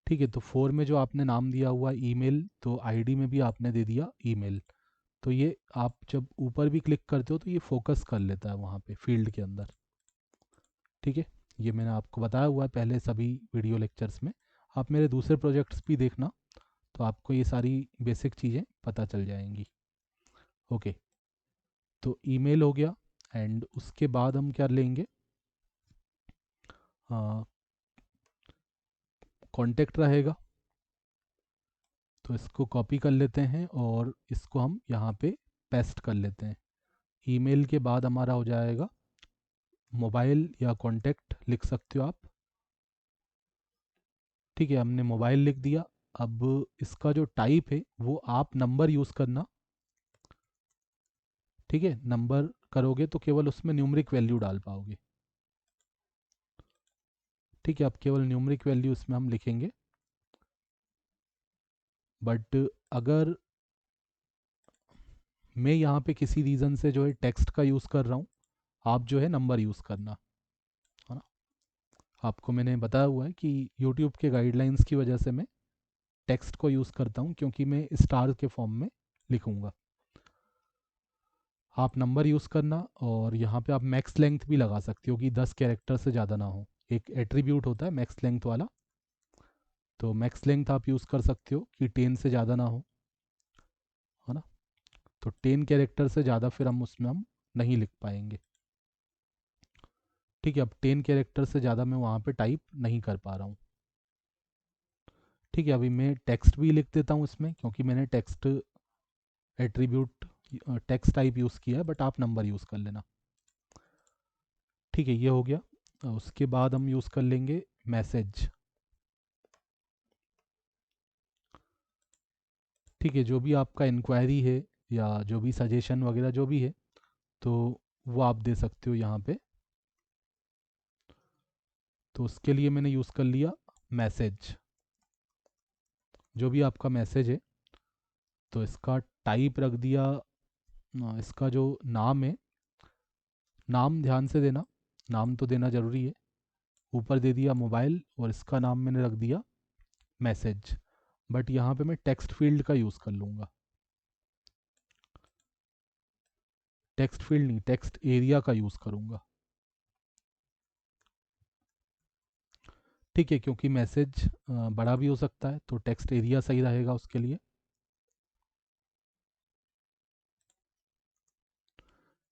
ठीक है, तो 4 में जो आपने नाम दिया हुआ ईमेल, तो आईडी में भी आपने दे दिया ईमेल। तो ये आप जब ऊपर भी क्लिक करते हो तो ये फोकस कर लेता है वहाँ पे फील्ड के अंदर। ठीक है, ये मैंने आपको बताया हुआ है पहले सभी वीडियो लेक्चर्स में। आप मेरे दूसरे प्रोजेक्ट्स भी देखना, तो आपको ये सारी बेसिक चीज़ें पता चल जाएंगी। ओके, तो ईमेल हो गया, एंड उसके बाद हम क्या लेंगे, कॉन्टेक्ट रहेगा। तो इसको कॉपी कर लेते हैं और इसको हम यहाँ पे पेस्ट कर लेते हैं। ईमेल के बाद हमारा हो जाएगा मोबाइल, या कॉन्टेक्ट लिख सकते हो आप। ठीक है, हमने मोबाइल लिख दिया। अब इसका जो टाइप है वो आप नंबर यूज़ करना। ठीक है, नंबर करोगे तो केवल उसमें न्यूमरिक वैल्यू डाल पाओगे। ठीक है, अब केवल न्यूमरिक वैल्यू उसमें हम लिखेंगे, बट अगर मैं यहाँ पे किसी रीज़न से जो है टेक्स्ट का यूज़ कर रहा हूँ, आप जो है नंबर यूज़ करना, है ना। आपको मैंने बताया हुआ है कि यूट्यूब के गाइडलाइंस की वजह से मैं टेक्स्ट को यूज़ करता हूँ, क्योंकि मैं स्टार के फॉर्म में लिखूँगा। आप नंबर यूज़ करना, और यहाँ पे आप मैक्स लेंथ भी लगा सकते हो कि 10 कैरेक्टर से ज़्यादा ना हो। एक एट्रीब्यूट होता है मैक्स लेंथ वाला, तो मैक्स लेंथ आप यूज़ कर सकते हो कि 10 से ज़्यादा ना हो, है ना। तो 10 कैरेक्टर से ज़्यादा फिर हम नहीं लिख पाएंगे। ठीक है, अब 10 कैरेक्टर से ज़्यादा मैं वहाँ पे टाइप नहीं कर पा रहा हूँ। ठीक है, अभी मैं टेक्स्ट भी लिख देता हूँ इसमें, क्योंकि मैंने text attribute text type use किया है, बट आप नंबर यूज़ कर लेना। ठीक है, ये हो गया। उसके बाद हम यूज़ कर लेंगे मैसेज। ठीक है, जो भी आपका इंक्वायरी है या जो भी सजेशन वगैरह जो भी है, तो वो आप दे सकते हो यहाँ पे। तो उसके लिए मैंने यूज़ कर लिया मैसेज। जो भी आपका मैसेज है, तो इसका टाइप रख दिया, इसका जो नाम है, नाम ध्यान से देना, नाम तो देना ज़रूरी है। ऊपर दे दिया मोबाइल, और इसका नाम मैंने रख दिया मैसेज, बट यहाँ पे मैं टेक्स्ट फील्ड का यूज़ कर लूँगा। टेक्स्ट फील्ड नहीं, टेक्स्ट एरिया का यूज़ करूँगा। ठीक है, क्योंकि मैसेज बड़ा भी हो सकता है, तो टेक्स्ट एरिया सही रहेगा उसके लिए।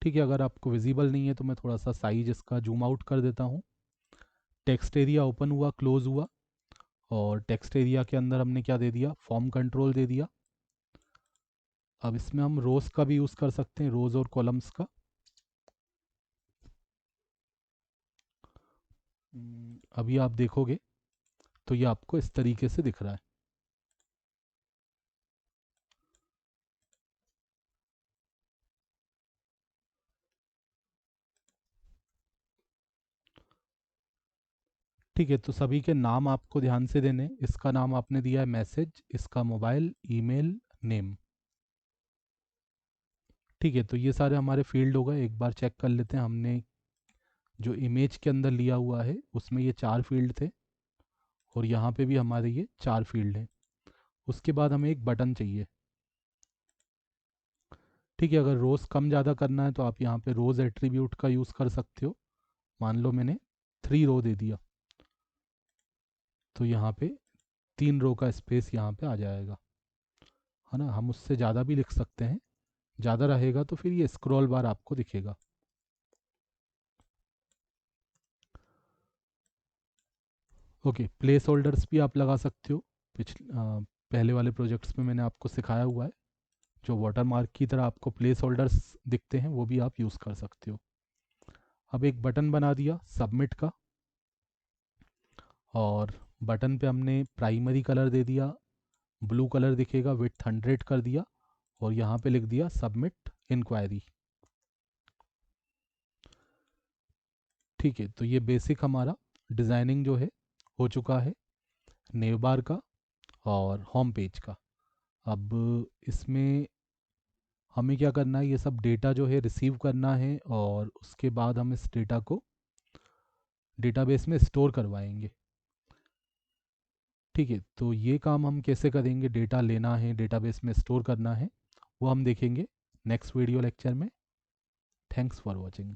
ठीक है, अगर आपको विजिबल नहीं है तो मैं थोड़ा सा साइज इसका जूम आउट कर देता हूँ। टेक्स्ट एरिया ओपन हुआ, क्लोज हुआ, और टेक्स्ट एरिया के अंदर हमने क्या दे दिया, फॉर्म कंट्रोल दे दिया। अब इसमें हम रोज़ का भी यूज़ कर सकते हैं, रोज़ और कॉलम्स का। अभी आप देखोगे तो ये आपको इस तरीके से दिख रहा है। ठीक है, तो सभी के नाम आपको ध्यान से देने हैं। इसका नाम आपने दिया है मैसेज, इसका मोबाइल, ईमेल, नेम। ठीक है, तो ये सारे हमारे फील्ड हो गए। एक बार चेक कर लेते हैं। हमने जो इमेज के अंदर लिया हुआ है उसमें ये 4 फील्ड थे और यहाँ पे भी हमारे ये 4 फील्ड हैं। उसके बाद हमें एक बटन चाहिए। ठीक है, अगर रोज़ कम ज़्यादा करना है तो आप यहाँ पे रोज़ एट्रीब्यूट का यूज़ कर सकते हो। मान लो मैंने 3 रो दे दिया तो यहाँ पे 3 रो का स्पेस यहाँ पे आ जाएगा, है ना। हम उससे ज़्यादा भी लिख सकते हैं। ज़्यादा रहेगा तो फिर ये स्क्रॉल बार आपको दिखेगा। ओके, प्लेस होल्डर्स भी आप लगा सकते हो। पहले वाले प्रोजेक्ट्स में मैंने आपको सिखाया हुआ है। जो वाटरमार्क की तरह आपको प्लेस होल्डर्स दिखते हैं वो भी आप यूज़ कर सकते हो। अब एक बटन बना दिया सबमिट का, और बटन पे हमने प्राइमरी कलर दे दिया, ब्लू कलर दिखेगा, विड्थ 100 कर दिया और यहाँ पे लिख दिया सबमिट इंक्वायरी। ठीक है, तो ये बेसिक हमारा डिज़ाइनिंग जो है हो चुका है नेव बार का और होम पेज का। अब इसमें हमें क्या करना है, ये सब डेटा जो है रिसीव करना है और उसके बाद हम इस डेटा को डेटाबेस में स्टोर करवाएंगे। ठीक है, तो ये काम हम कैसे करेंगे, डेटा लेना है डेटाबेस में स्टोर करना है, वो हम देखेंगे नेक्स्ट वीडियो लेक्चर में। Thanks for watching.